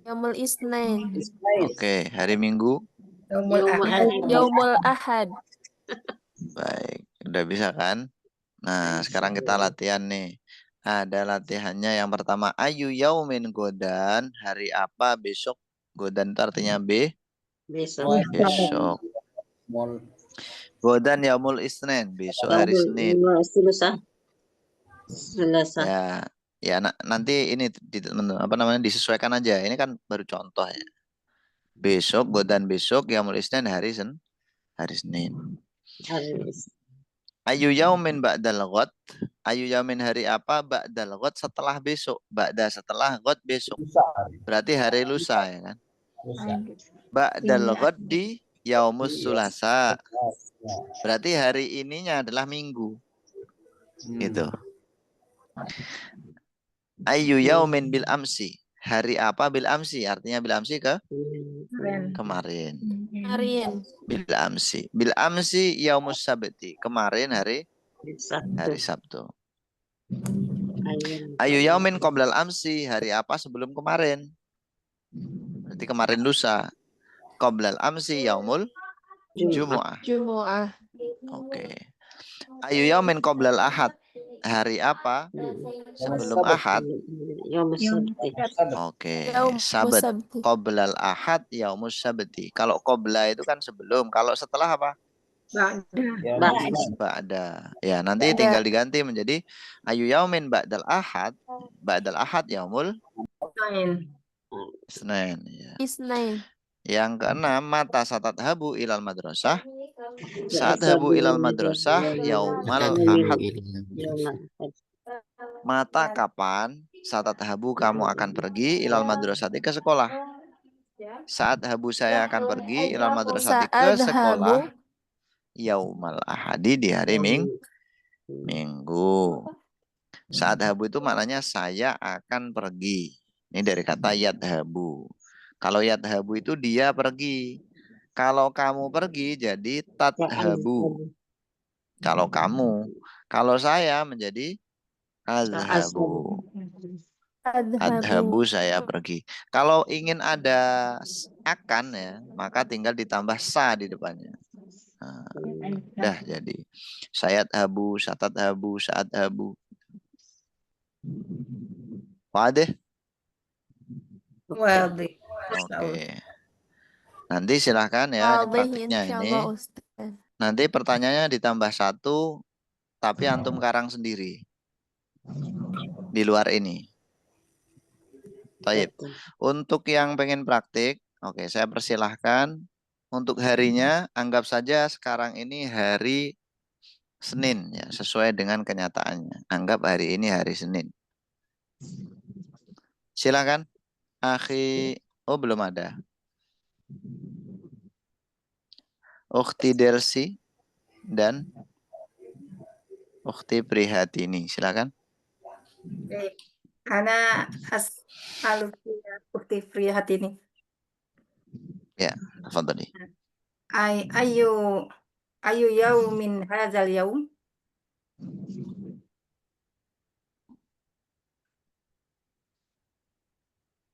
Yaumul Isnin. Oke, hari Minggu. Yaumul Ahad. Baik, udah bisa kan? Nah, sekarang kita latihan nih. Ada latihannya yang pertama. Ayu yaumin godan. Hari apa besok? Godan itu artinya besok. Godan yaumul isnin. Besok hari Senin. Ya, nanti ini disesuaikan aja. Ini kan baru contoh ya. Besok, godan besok, yaumul isnin hari Senin. Ayu yaumin ba'dal ghad. Ayu yaumin hari apa ba'dal ghad setelah besok. Ba'da setelah ghad besok. Berarti hari lusa ya kan. Ba'dal ghad di yaumus sulasa. Berarti hari ininya adalah Minggu. Gitu. Ayu yaumin bil amsi. Hari apa bil amsi? Artinya bil amsi kemarin. Bil amsi yaumus sabti. Kemarin hari Sabtu. Ayu yaumin qoblal amsi. Hari apa sebelum kemarin? Berarti kemarin lusa. Qoblal amsi yaumul jumu'ah. Oke. Ayu yaumin qoblal ahad. Hari apa sebelum ahad? Oke. Sabat. Qoblal ahad yaumus sabti. Kalau qobla itu kan sebelum. Kalau setelah apa? Ba'da. Ya, nanti tinggal diganti menjadi ayu yaumin ba'dal ahad yaumul Isnain, ya. Isnain. Yang keenam, mata satadhabu ilal madrasah. Sadhabu ilal madrasah yaumal ahad. Mata kapan satadhabu kamu akan pergi ilal madrasati ke sekolah? Saat habu saya akan pergi ilal madrasati ke sekolah Saadhabu yaumal ahadi di hari Minggu. Saat habu itu maknanya saya akan pergi. Ini dari kata yadhabu. Kalau yadhabu itu dia pergi. Kalau kamu pergi jadi tadhabu. Kalau kamu. Kalau saya menjadi azhabu. Adhabu saya pergi. Kalau ingin ada akan ya, maka tinggal ditambah sa di depannya. Nah, dah jadi sayat habu, satat habu, saat habu. Wadih. Wadih. Oke. Nanti silahkan ya wadih praktiknya ini. insyaallah Ustaz. Nanti pertanyaannya ditambah satu, tapi antum karang sendiri di luar ini. Baik. Untuk yang pengen praktik, oke, saya persilahkan. Untuk harinya, anggap saja sekarang ini hari Senin, ya, sesuai dengan kenyataannya. Anggap hari ini hari Senin. Silakan, Akhi. Oh, belum ada. Ukhti Delsi dan Ukhti Prihatini. Silakan. Ana Ukti Prihatini. Ya, tafadhali. Ayu yaumin hadzal yaum?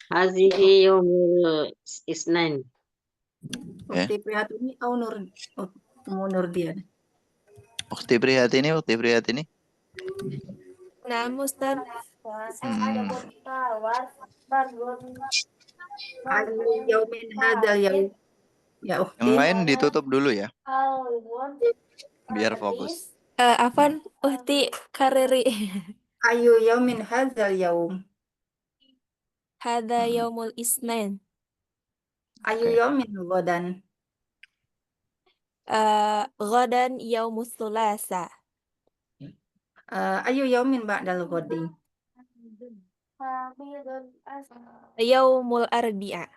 Hazihi yaumul isnain. Ukti Prihatini au Nurdian. Ukhti Prihatini. Nah, Ustaz. Ayu yaumin hadzal yaum? Ya, Yang Ukti. lain ditutup dulu ya, biar fokus. Afan Uhti Kareri. Ayu yaumin hadzal yaum? Hada yaumul isnain. Ayu Oke. yaumin ghadan? Ghadan yaumus tsulasa. Ayu yaumin ba'dal ghadi? Yaumul arbi'a.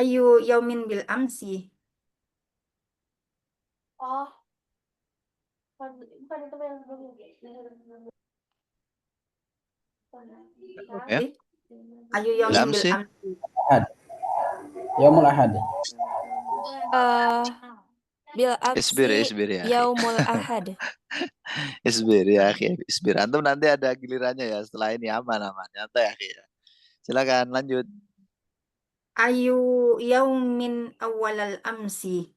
Ayu yaumin bil amsi? Ya. Ayu yaumin bil Amsi. amsi? Yaumul Ahad. Bil Isbir amsi ya. akhi. yaumul ahad. Isbir ya, akhi. Isbir. Antum nanti ada gilirannya ya, setelah ini aman-aman. Santai, akhi. Silakan lanjut. Ayu yaumin awalal amsi?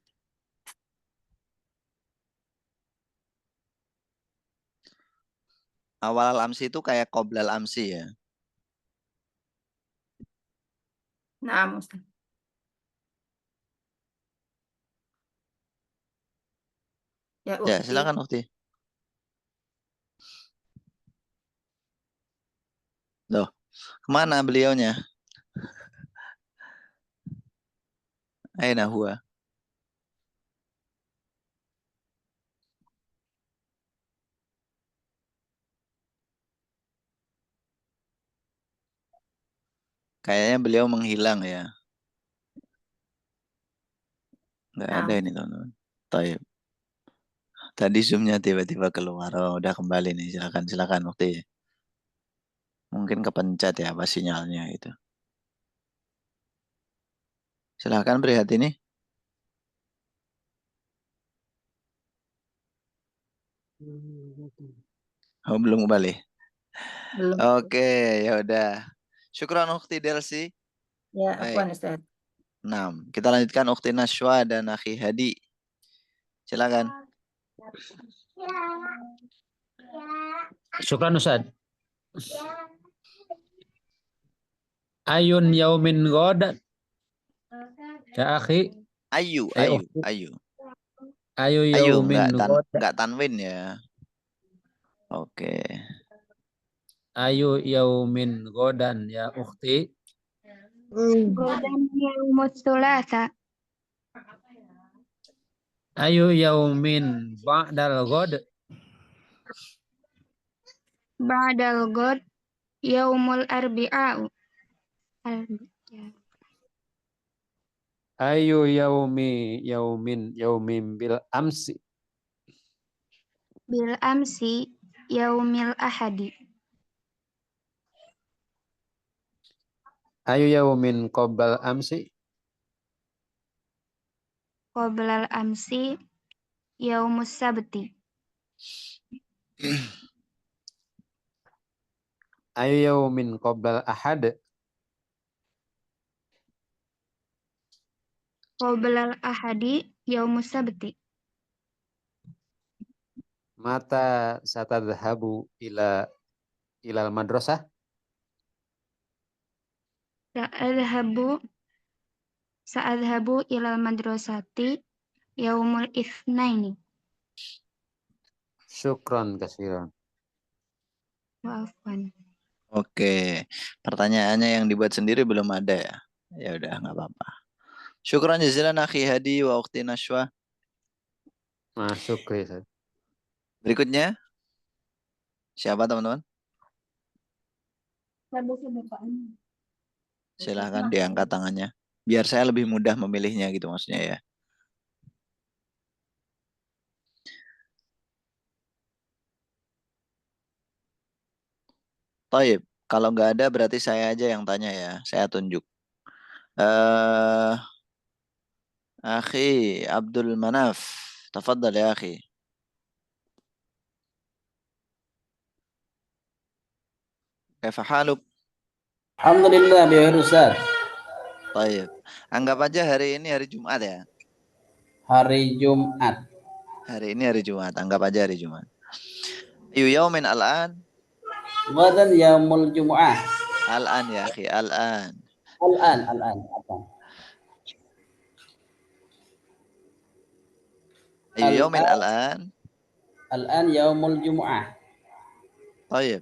Awal amsi itu kayak qoblal amsi ya. Nah, Ustaz. Ya, Ya, Ukti. silakan Ukti. Loh, kemana beliaunya? Aina huwa? Kayaknya beliau menghilang ya. Nggak ada ini teman-teman. Taib. Tadi zoomnya tiba-tiba keluar. Oh, udah kembali nih. Silakan Ukti. Mungkin kepencet ya apa sinyalnya itu. Silakan Prihatini. Oh, belum kembali. Belum. Oke, ya udah. Syukran Ukti Delsi. Ya, Baik. afwan Ustaz. 6. Kita lanjutkan Ukti Nashwa dan Akhi Hadi. Silakan. Syukran Ustaz. Ayun yaumin ghadan. Ya akhi. Ayu. Ayu yaumin ghadan. Enggak tanwin ya. Oke. Ayu yaumin godan ya ukhti. Godan yaumus sulasa. Ayu yaumin ba'dal god. Ba'dal god yaumul arbi'a'u. Ayu yaumin bil amsi. Bil amsi yaumil ahadi. Ayu yaumin qoblal amsi. Qoblal amsi yaumus sabti. Ayu yaumin qoblal ahad. Qoblal ahadi yaumus sabti. Mata satadhabu ilal madrasah. Sa'adhabu ilal madrasati yaumul itsnaini. Syukran kasiran. Wa'afwan. Oke, pertanyaannya yang dibuat sendiri belum ada ya? Ya udah, nggak apa-apa. Syukran jazilan akhi Hadi wa ukhti Nashwa. Masuk Chris. Berikutnya, siapa teman-teman? Silahkan diangkat tangannya. Biar saya lebih mudah memilihnya gitu maksudnya ya. Taib, kalau nggak ada berarti saya aja yang tanya ya. Saya tunjuk. Akhi Abdul Manaf, tafadhal ya akhi. Kaifa haluk? Alhamdulillah biar Ustaz. Taib. Anggap aja hari ini hari Jumat ya. Hari Jumat. Hari ini hari Jumat, anggap aja hari Jumat. Ayu yaumin al-an. Ghadan yaumul Jumu'ah. Al-an ya akhi, al-an. Al-an. Ayu yaumin al-an. Al-an yaumul Jumu'ah. Taib.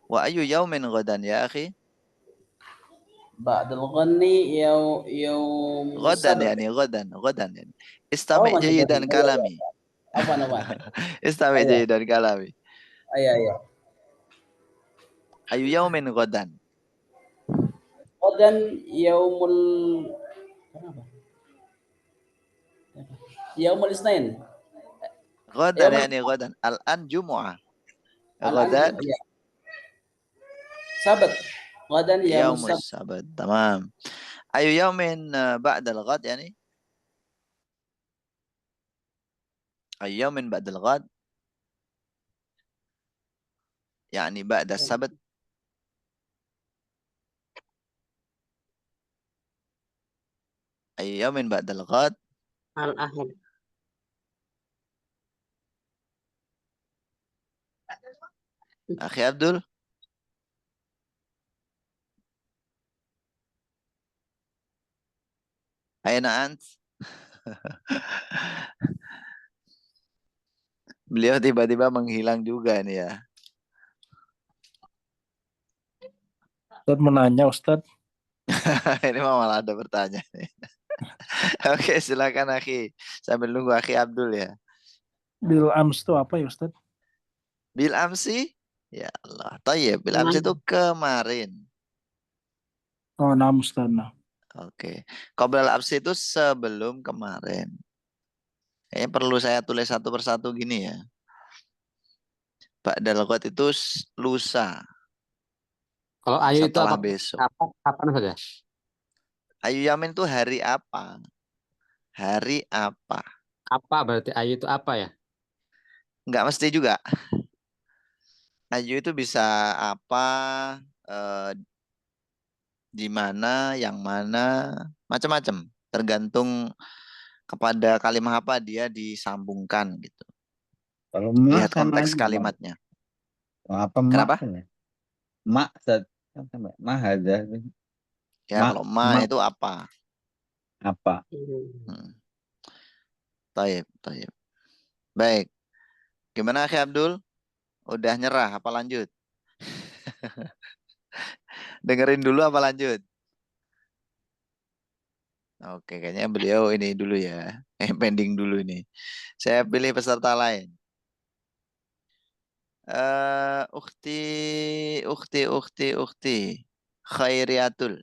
Wa ayu yaumin ghadan ya akhi? Ba'dal ghanni yaum Ghadan yani ghadan yani. Istami' jayidan kalami. Apa? Istami' jayidan kalami. Iya. Ayu yaumin ghadan. Ghadan yaumul Isnain. Ghadan yani ghadan. Al-an Jumu'ah. Ghadan Sabat. Ghadan yaumus sabat. Tamam. Ayu yaumin ba'dal ghad yani? Ayu yaumin ba'dal ghad? Yani ba'da sabat. Ayu yaumin ba'dal ghad? Al-ahad. Akhi Abdul? Aina ant? Beliau tiba-tiba menghilang juga nih ya. Ustaz mau nanya Ustaz. Ini malah ada pertanyaan. Oke, silakan akhi. Sambil nunggu akhi Abdul ya. Bil ams itu apa ya Ustaz? Bil amsi? Ya Allah. Tayyib, bil amsi itu kemarin. Oh, nam Ustaz. Nah. Oke. Qoblal amsi itu sebelum kemarin. Kayaknya perlu saya tulis satu persatu gini ya. Ba'dal ghad itu lusa. Kalau ayu itu Setelah apa? besok. Kapan saja? Ayu yamin itu hari apa? Hari apa? Apa berarti ayu itu apa ya? Nggak mesti juga. Ayu itu bisa apa, di mana, yang mana, macam-macam. Tergantung kepada kalimat apa dia disambungkan gitu. Kalau Lihat konteks kalimatnya. Apa Kenapa? Mak ma hadza. Ya kalau ma itu apa? Apa? Taib. Baik. Gimana Akhi Abdul? Udah nyerah apa lanjut? Dengerin dulu apa lanjut? Oke, kayaknya beliau ini dulu ya. Pending dulu ini. Saya pilih peserta lain. Ukhti. Khairiatul.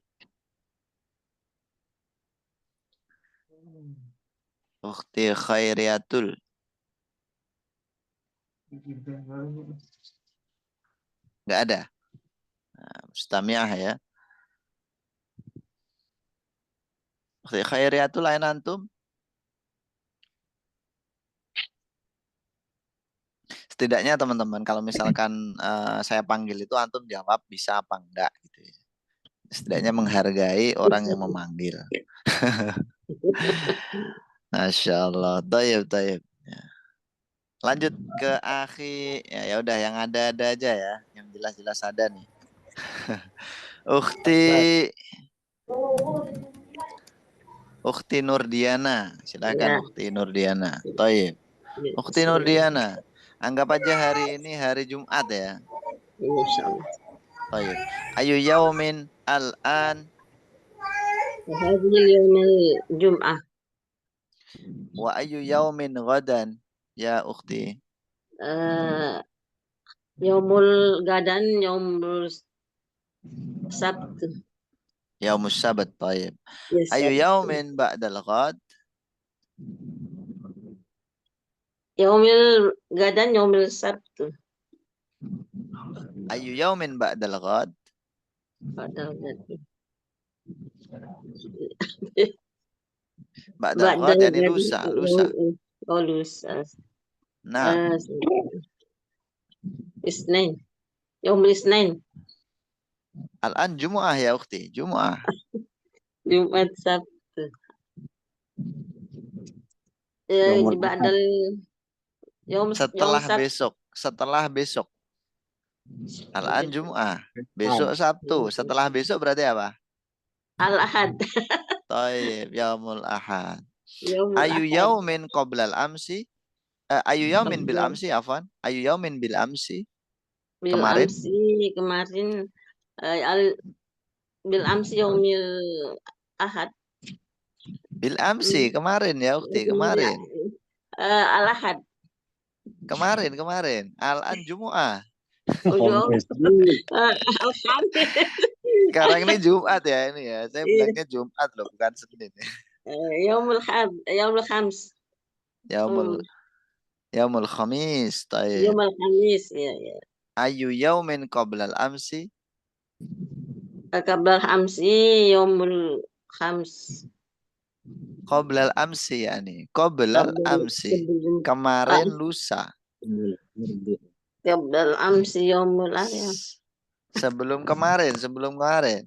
Ukhti Khairiatul. Nggak ada. Nah, mustami'ah ya. Ukhti Khairiatul aina antum? Setidaknya teman-teman kalau misalkan saya panggil itu antum jawab bisa apa enggak gitu ya. Setidaknya menghargai orang yang memanggil. Masya Allah. Tayyib. Ya. Lanjut ke akhi. Ya udah yang ada aja ya. Yang jelas-jelas ada nih. Ukhti Nurdiana. Silakan Ya. Ukhti Nurdiana. Tayyib. Ukhti Nurdiana. Anggap aja hari ini hari Jumat ya. Insyaallah. Tayyib. Ayu yaumin al-an. Hadhihi al-yawm al-jum'ah. Wa ayu yaumin ghadan ya ukhti. Yaumul gadan yaumul sabt. Yaumus sabat. Tayyib. Yes, Ayu yaumin ba'dal ghad. yaumil gadan yaumil sabt. Ayu yaumin ba'dal ghad. Ba'dal Ba'dal ghad yani lusa. Oh, lusa. Nah. Isnin. Yaumil Isnin. Al-an Jumu'ah ya ukhti. Jumu'ah. Jumat Sabtu. Ba'dal Setelah besok. Al-an Jumu'ah. Besok Sabtu. Setelah besok berarti apa? Al-Ahad. Tayyib, yaumul ahad. Yaumul Ayu Ahad. yaumin qablal amsi. Ayu yaumin bil amsi afwan. Ayu yaumin bil amsi. Bil Kemarin. amsi kemarin bil amsi yaumil ahad. Bil amsi kemarin ya ukhti, kemarin. Al-Ahad. Kemarin. Al-an Jumu'ah. Sekarang ini Jumat ya ini ya. Saya bilangnya Jumat loh, bukan Senin. Yaumul Khams. Yaumul Khamis. Tayyib. Yaumul Khamis, ya. Ayu yaumin qablal amsi. Qablal amsi yaumul khams. Qablal amsi yani. Qablal amsi. Kemarin lusa. Qablal amsi yaumul ahad. Sebelum kemarin. Sebelum kemarin.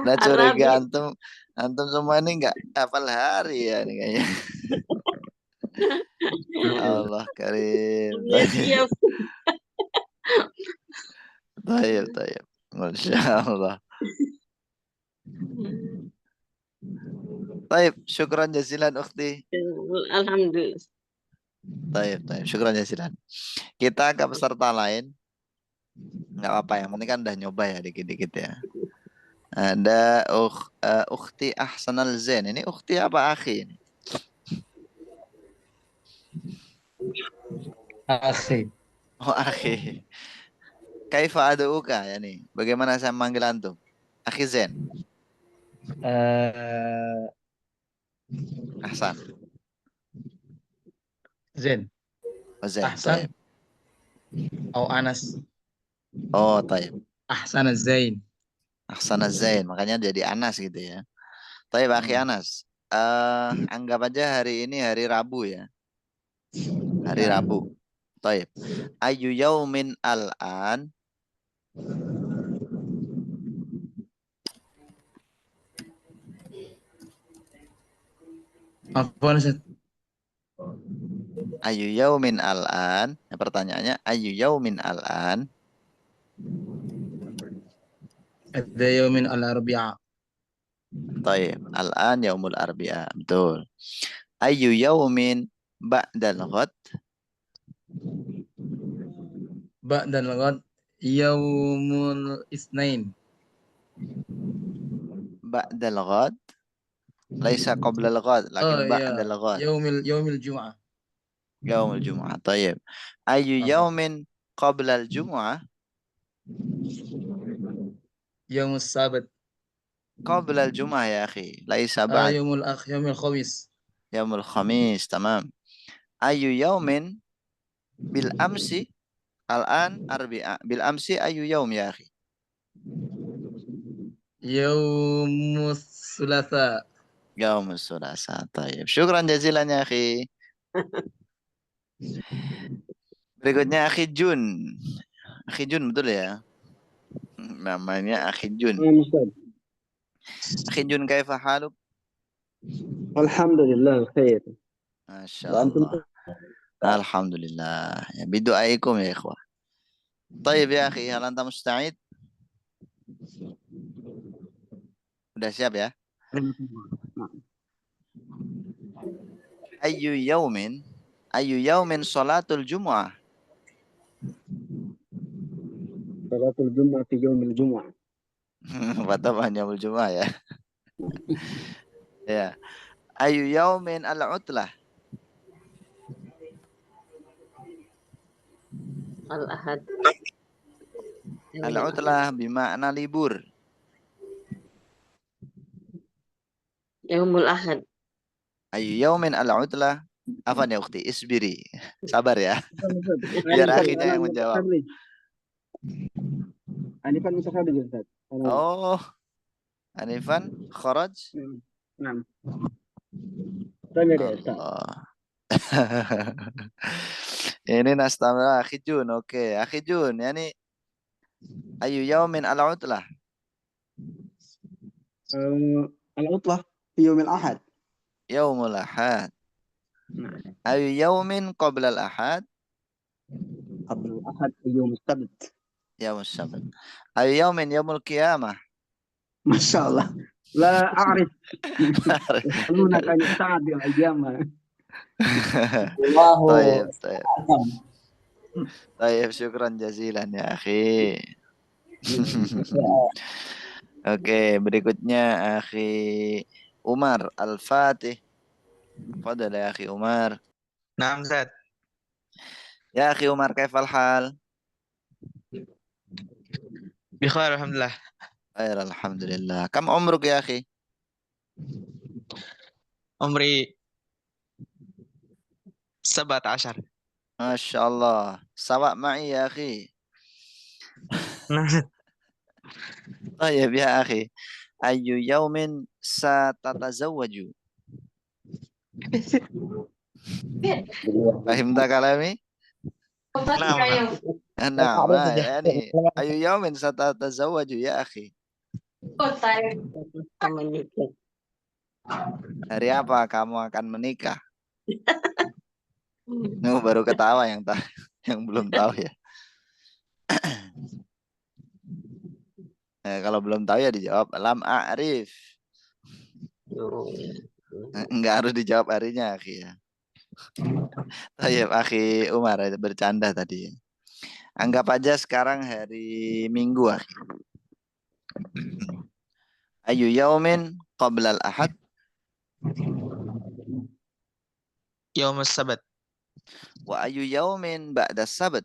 Nah curiga antum semua ini nggak hafal hari ya nih kayaknya. Allah karim. Siap. Tayyib. Masya Allah. Tayyib, syukran jazilan ukhti. Alhamdulillah. Tayyib, syukran jazilan. Kita ke peserta lain. Nggak apa-apa, yang penting kan udah nyoba ya dikit-dikit ya. Ada ukhti Ahsanal Zain. Ini ukhti apa akhi ini? Akhi. Oh akhi. Kaifa adu'uka ya nih? Bagaimana saya manggil antum? Akhi Zain. Ahsan. Zain. Oh Zain. Ahsan. Oh Anas. Oh tayyib. Ahsan Zain. Ahsan Zain. Makanya jadi Anas gitu ya. Tayyib akhi Anas. Anggap aja hari ini hari Rabu ya. Hari Rabu. Tayyib. Ayu yaumin al-an. Apa Ustaz? Ayu yaumin al-an. Pertanyaannya ayu yaumin al-an. Ada yaumin al-arbi'a. Tayyib. Al-an yaumul arbi'a. Betul. Ayu yaumin ba'dal ghad. Ba'dal ghad yaumul isnain. Ba'dal ghad. Laisa qablal ghad, lakin ba'dal ghad. Yaumil Jum'ah. Yaumul Jum'ah. Tayyib. Ayu yaumin qablal Jum'ah. Yaumus Sabat. Qablal Jum'ah ya akhi. Laisa ba'd. Yaumil Khamis. Yaumul Khamis. Tamam. Ayu yaumin bil amsi. Al-an arbi'a. Bil amsi ayu yaum ya akhi. Yaumus Sulasa. Yaumus Sulasa. Tayyib. Syukran jazilan ya akhi. Berikutnya akhi Jun. Akhi Jun betul ya? Namanya akhi Jun. Akhi Jun kaifa haluk? Alhamdulillah khair. Masya Allah. Alhamdulillah. Ya, bidu'aikum ya ikhwah. Tayyib ya akhi, hal anta musta'id? Udah siap ya? Ayu yaumin salatul Jumu'ah. Salatul Jum'ah fi yaumil Jum'ah. Fataman yaumul Jumu'ah ya. Ya. Ayu yaumin al-utlah. Al-Ahad. Al-utlah bimakna libur. Yaumul Ahad. Ayu yaumin al-utlah. Apa nih ukhti? Isbiri. Sabar ya. Biar akhinya yang menjawab. Anifan mutakhabbir Ustaz. Oh. Anifan kharaj. Naam. Tanya dia Ustaz. Allah. Ini nastamila akhi Jun. Oke, akhi Jun, yani ayu yaumin al-utlah. Al-utlah fi yaumil Ahad. Yaumul Ahad. Ayu yaumin qabla al-Ahad. Qabla al-Ahad yaumus Sabt. Yaumus Sabt. Ayu yaumin yaumul Qiyamah. Masya Allah. La a'rif. Yasalunaka an as-sa'a bil ayyam. Tayyib, tayyib. Tayyib, syukran jazilan ya akhi. Oke, berikutnya akhi Umar Al-Fatih. Fadal ya akhi Umar. Naam Ustaz. Ya akhi Umar, kaifal hal? Bikhair alhamdulillah. Khair alhamdulillah. Kam umruk ya akhi? Umri 17. Masya Allah. Sawa ma'i ya akhi. Tayyib ya akhi. Ayu yaumin satatazawwaju. Fahimta kalami? Nah, yani ayu yaumin satatazawwaju ya akhi. Hari apa kamu akan menikah? Ini baru ketawa yang belum tahu ya. Kalau belum tahu ya dijawab lam a'rif. Enggak harus dijawab harinya akhi ya. Tayyib akhi Umar bercanda tadi. Anggap aja sekarang hari Minggu akhi. Ayu yaumin qabla al-ahad. Yaumus Sabat. Wa ayu yaumin ba'da sabat.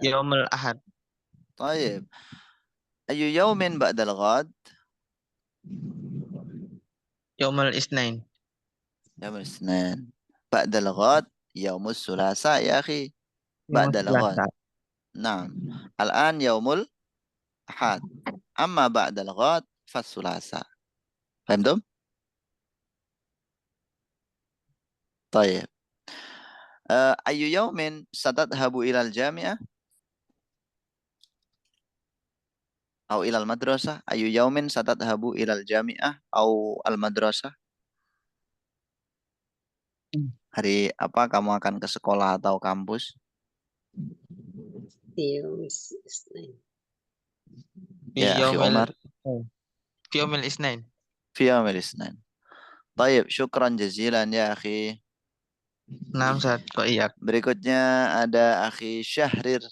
Yaumul Ahad. Tayyib. Ayu yaumin ba'da al-ghad. Yaumul Isnain. Yaumul Isnin. Ba'da al-ghad yaumus Sulasa ya akhi. Ba'da al-ghad. Naam. Al-an yaumul Ahad. Amma ba'da al-ghad fas-Sulasa. Fahimtum? Tayyib. Ayu yaumin satadhabu ilal jami'ah atau ilal madrasah? Ayu yaumin satadhabu ilal jami'ah atau al madrasah? Hari apa kamu akan ke sekolah atau kampus? Ya, akhi Umar. Fi yaumil Isnain. Fi yaumil Isnin. Tayyib, syukran jazilan ya akhi. Naam Ustaz, kok iya. Berikutnya ada Akhi Syahrir.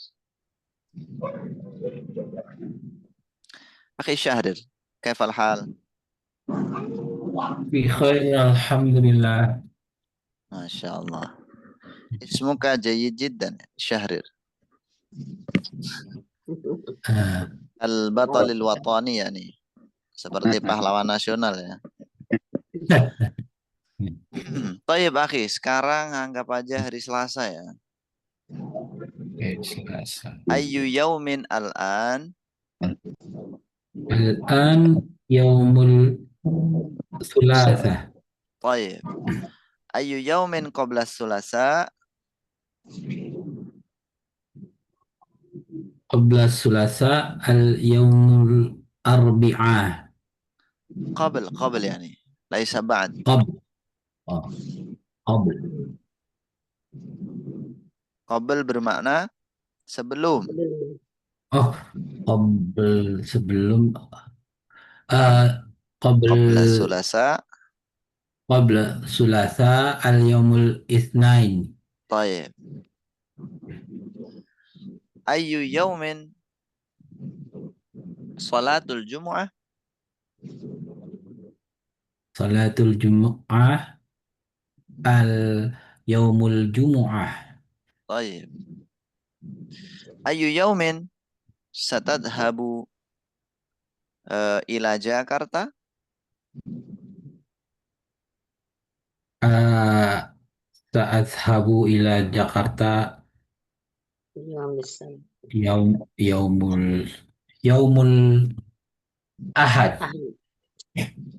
Akhi Syahrir, kaifal hal? Bi khair, alhamdulillah. Masya Allah. Ismuka jayyid jiddan, Syahrir. Ah, Al-batalil watani ya nih. Seperti pahlawan nasional ya. Tayyib akhi, sekarang anggap aja hari Selasa ya. oke, Selasa. Ayyu yaumin al-an? Al-an yaumul Thulatha. Tayyib. Ayyu yaumin qabla sulasa? Qabla Thulatha al-yaumul Arbi'ah. Qabl yani. Laisa ba'd. Qabl. Oh, qabl. Qabl bermakna sebelum. Oh, qabl sebelum qabl Qabla sulasa. qabla Thulatha al-yaumul Itsnain. Tayyib. Ayyu yaumin salatul jumu'ah? Salatul Jumu'ah al-yaumul Jumu'ah. Tayyib. Ayyu yaumin satadhabu ila Jakarta? Sa'adhabu ila Jakarta yaumul Ahad.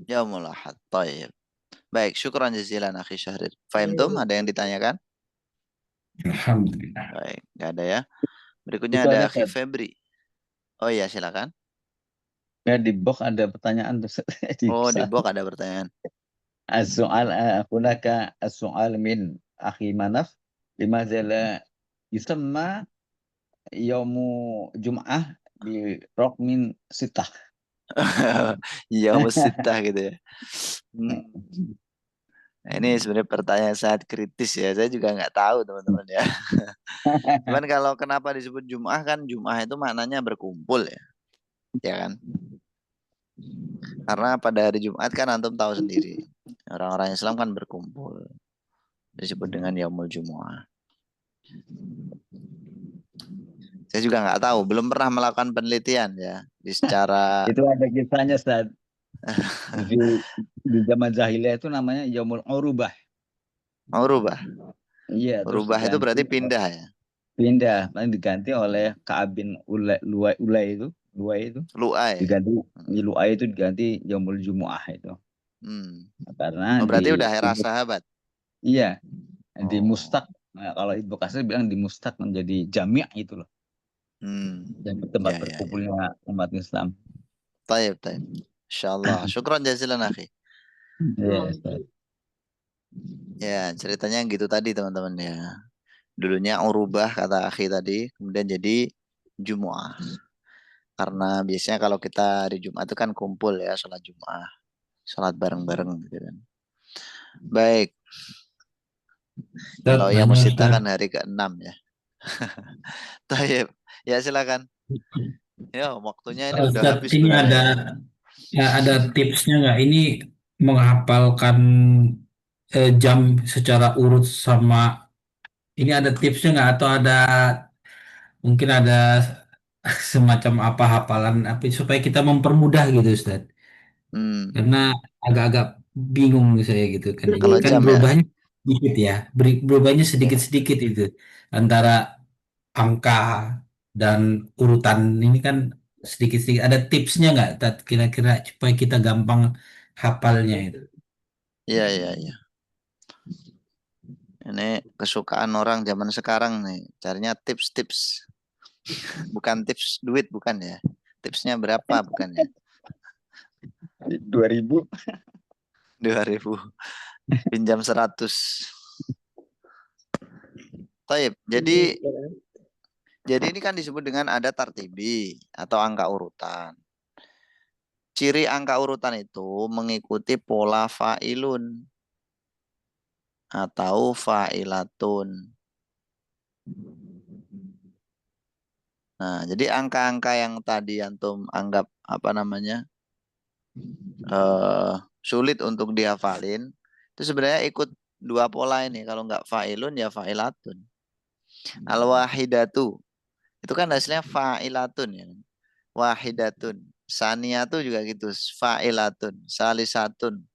Yaumul Ahad. Tayyib. Baik, syukran jazilan akhi Syahrir. Fahimtum? Ada yang ditanyakan? Alhamdulillah. Baik, nggak ada ya. Berikutnya Itu ada ada, akhi Ustaz. Febri. Oh iya, silakan. Ya, di box ada pertanyaan tuh, Ustaz. Oh, di box ada pertanyaan. As-soal hunaka as-soal min akhi Manaf limadza la yusamma yaumu Jum'ah bi raqmin sitah. Yaumus sittah gitu ya. Nah, ini sebenarnya pertanyaan sangat kritis ya. Saya juga nggak tahu teman-teman ya. Cuman kalau kenapa disebut Jum'ah kan Jum'ah itu maknanya berkumpul ya. Ya kan? Karena pada hari Jumat kan antum tahu sendiri. Orang-orang Islam kan berkumpul. Disebut dengan Yaumul Jumu'ah. Saya juga nggak tahu, belum pernah melakukan penelitian ya. Secara Itu ada kisahnya, Ustaz. Di zaman jahiliyah itu namanya Yaumul Urubah. Urubah. Iya, terus Urubah itu berarti pindah ya. Pindah, paling diganti oleh Ka'ab bin Lu'ay itu. Lu'ay. Lu'ay itu diganti Yaumul Jumu'ah itu. Karena berarti udah era sahabat. Iya. Di Mustaq. Nah, kalau Ibnu Katsir bilang di Mustaq menjadi jami' itu loh. Dan tempat berkumpulnya umat Islam. Taib. Insyaallah. Syukran jazilan akhi. Ya, ceritanya gitu tadi teman-teman ya. Dulunya Urubah kata akhi tadi, kemudian jadi Jumu'ah. Karena biasanya kalau kita hari Jumat itu kan kumpul ya, sholat Jumu'ah. Sholat bareng-bareng gitu kan. Baik. Kalau yang musita kan hari ke-6 ya. Taib. Ya silakan. Ya, waktunya ini udah habis. Ini ada tipsnya nggak? Ini menghafalkan jam secara urut sama ini ada tipsnya nggak atau mungkin ada semacam apa hafalan supaya kita mempermudah gitu Ustaz. Karena agak-agak bingung saya gitu kan. Ini kan berubahnya sedikit ya. Berubahnya sedikit-sedikit itu antara angka dan urutan ini kan sedikit-sedikit. Ada tipsnya nggak Tat, kira-kira supaya kita gampang hafalnya itu? Iya. Ini kesukaan orang zaman sekarang nih. Carinya tips-tips. Bukan tips duit, bukan ya. Tipsnya berapa, bukan ya. 2000. Pinjam 100. Taib. Jadi ini kan disebut dengan ada tartibi atau angka urutan. Ciri angka urutan itu mengikuti pola fa'ilun. atau fa'ilatun. Nah, jadi angka-angka yang tadi antum anggap apa namanya sulit untuk dihafalin, itu sebenarnya ikut dua pola ini. Kalau nggak fa'ilun ya fa'ilatun. Al-wahidatu itu kan hasilnya fa'ilatun ya. Wahidatun. Saniyatu juga gitu, fa'ilatun. Salisatun,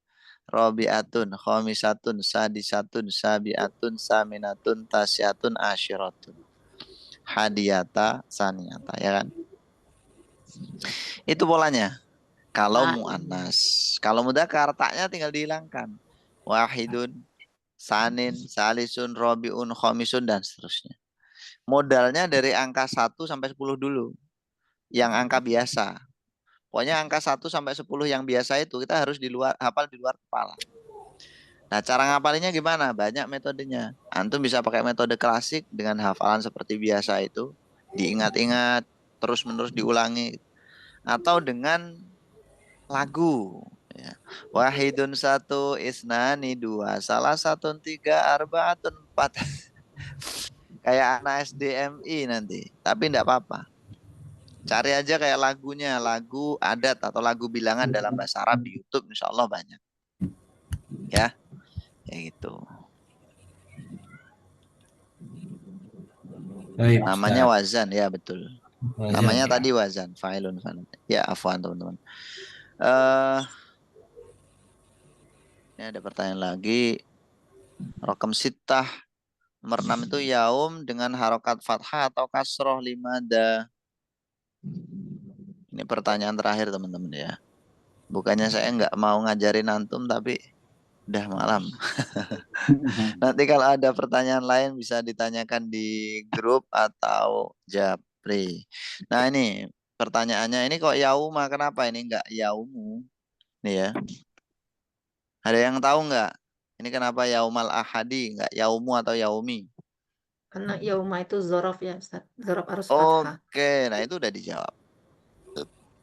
robi'atun, khomisatun, sadisatun, sabi'atun, saminatun, tasyatun, asyiratun. Hadiyata, saniyata, ya kan? Itu polanya. Kalau mu'annas. Kalau mudzakkar taknya tinggal dihilangkan. Wahidun, sanin, salisun, robi'un, khomisun, dan seterusnya. Modalnya dari angka 1 sampai 10 dulu. Yang angka biasa. Pokoknya angka 1 sampai 10 yang biasa itu kita harus hafal di luar kepala. Nah, cara ngapalinnya gimana? Banyak metodenya. Antum bisa pakai metode klasik dengan hafalan seperti biasa itu. Diingat-ingat, terus-menerus diulangi. Atau dengan lagu. Ya. Wahidun 1, isnani 2, salah satun 3, arbaatun 4. Kayak anak SDMI nanti. Tapi enggak apa-apa. Cari aja kayak lagunya, lagu adat atau lagu bilangan dalam bahasa Arab di YouTube, insya Allah banyak. Ya, kayak gitu. Baik, Namanya Ustaz. wazan, ya betul. Wazan, Namanya ya. tadi wazan, fa'ilun. Ya, afwan teman-teman. Ini ada pertanyaan lagi. Rokam sitah. Nomor 6 itu yaum dengan harokat fathah atau kasroh limada. Ini pertanyaan terakhir teman-teman ya. Bukannya saya nggak mau ngajarin antum, tapi udah malam. Nanti kalau ada pertanyaan lain bisa ditanyakan di grup atau japri. Nah ini pertanyaannya, ini kok yauma, kenapa ini nggak yaumu? Nih ya. Ada yang tahu nggak? Ini kenapa yaumal ahadi, nggak yaumu atau yaumi? Karena yauma itu zorof ya Ustaz. Zorof harus fathah. Oke, nah itu udah dijawab.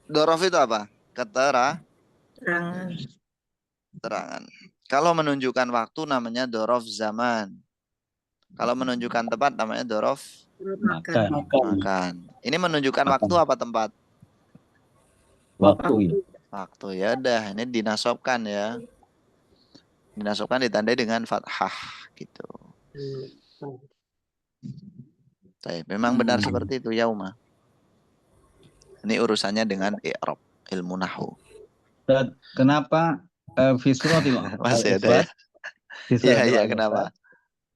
Dorof itu apa? Terangan. Terangan. Kalau menunjukkan waktu namanya dorof zaman. Kalau menunjukkan tempat namanya dorof makan. Ini menunjukkan waktu apa tempat? Waktu. Waktu, ya udah. Ini dinasobkan ya. Dinasobkan ditandai dengan fathah gitu. Memang benar seperti itu yauma. Ini urusannya dengan i'rab, ilmu nahwu. Kenapa fisrotil masih ada ya? Iya, kenapa?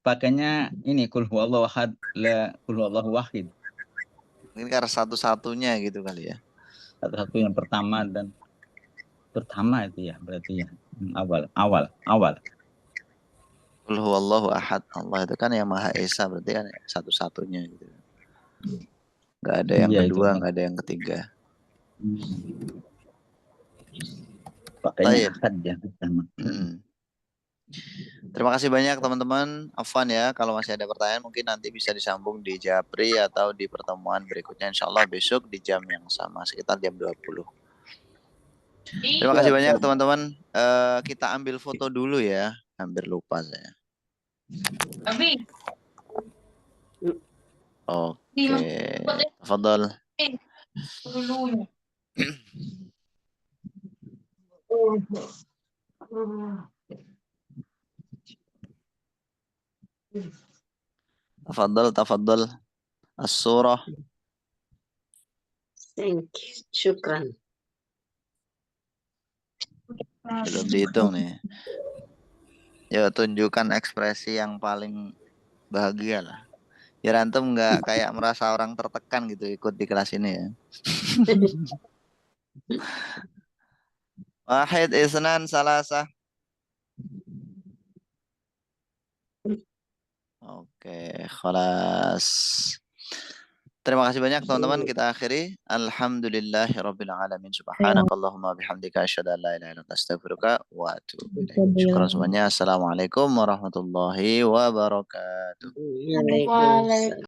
Pakainya ini kul huwallahu ahad, la kul huwallahu wahid. Ini karena satu-satunya gitu kali ya. Satu-satu yang pertama dan pertama itu ya berarti ya. Awal. Kul huwallahu ahad. Allah itu kan yang Maha Esa, berarti kan satu-satunya gitu. Nggak ada yang kedua, nggak ada yang ketiga. Pakainya ahad ya pertama. Terima kasih banyak teman-teman. Afwan ya, kalau masih ada pertanyaan mungkin nanti bisa disambung di Japri atau di pertemuan berikutnya. Insya Allah besok di jam yang sama, sekitar jam 20. Terima kasih banyak teman-teman. Kita ambil foto dulu ya. Hampir lupa saya. Oke. Tafadhol. Tafadhol. As-surah. Thank you. Syukran. Belum dihitung nih. Ya, tunjukkan ekspresi yang paling bahagia lah. Ya antum nggak kayak merasa orang tertekan gitu ikut di kelas ini ya. Wahid, isnan, salasah. Oke, khalas. Terima kasih banyak teman-teman, kita akhiri. Alhamdulillahirabbil alamin. Subhanakallahumma bihamdika asyhadu an la ilaha illa anta astaghfiruka wa atubu ilaik. Syukran semuanya. Assalamualaikum warahmatullahi wabarakatuh. Waalaikumsalam.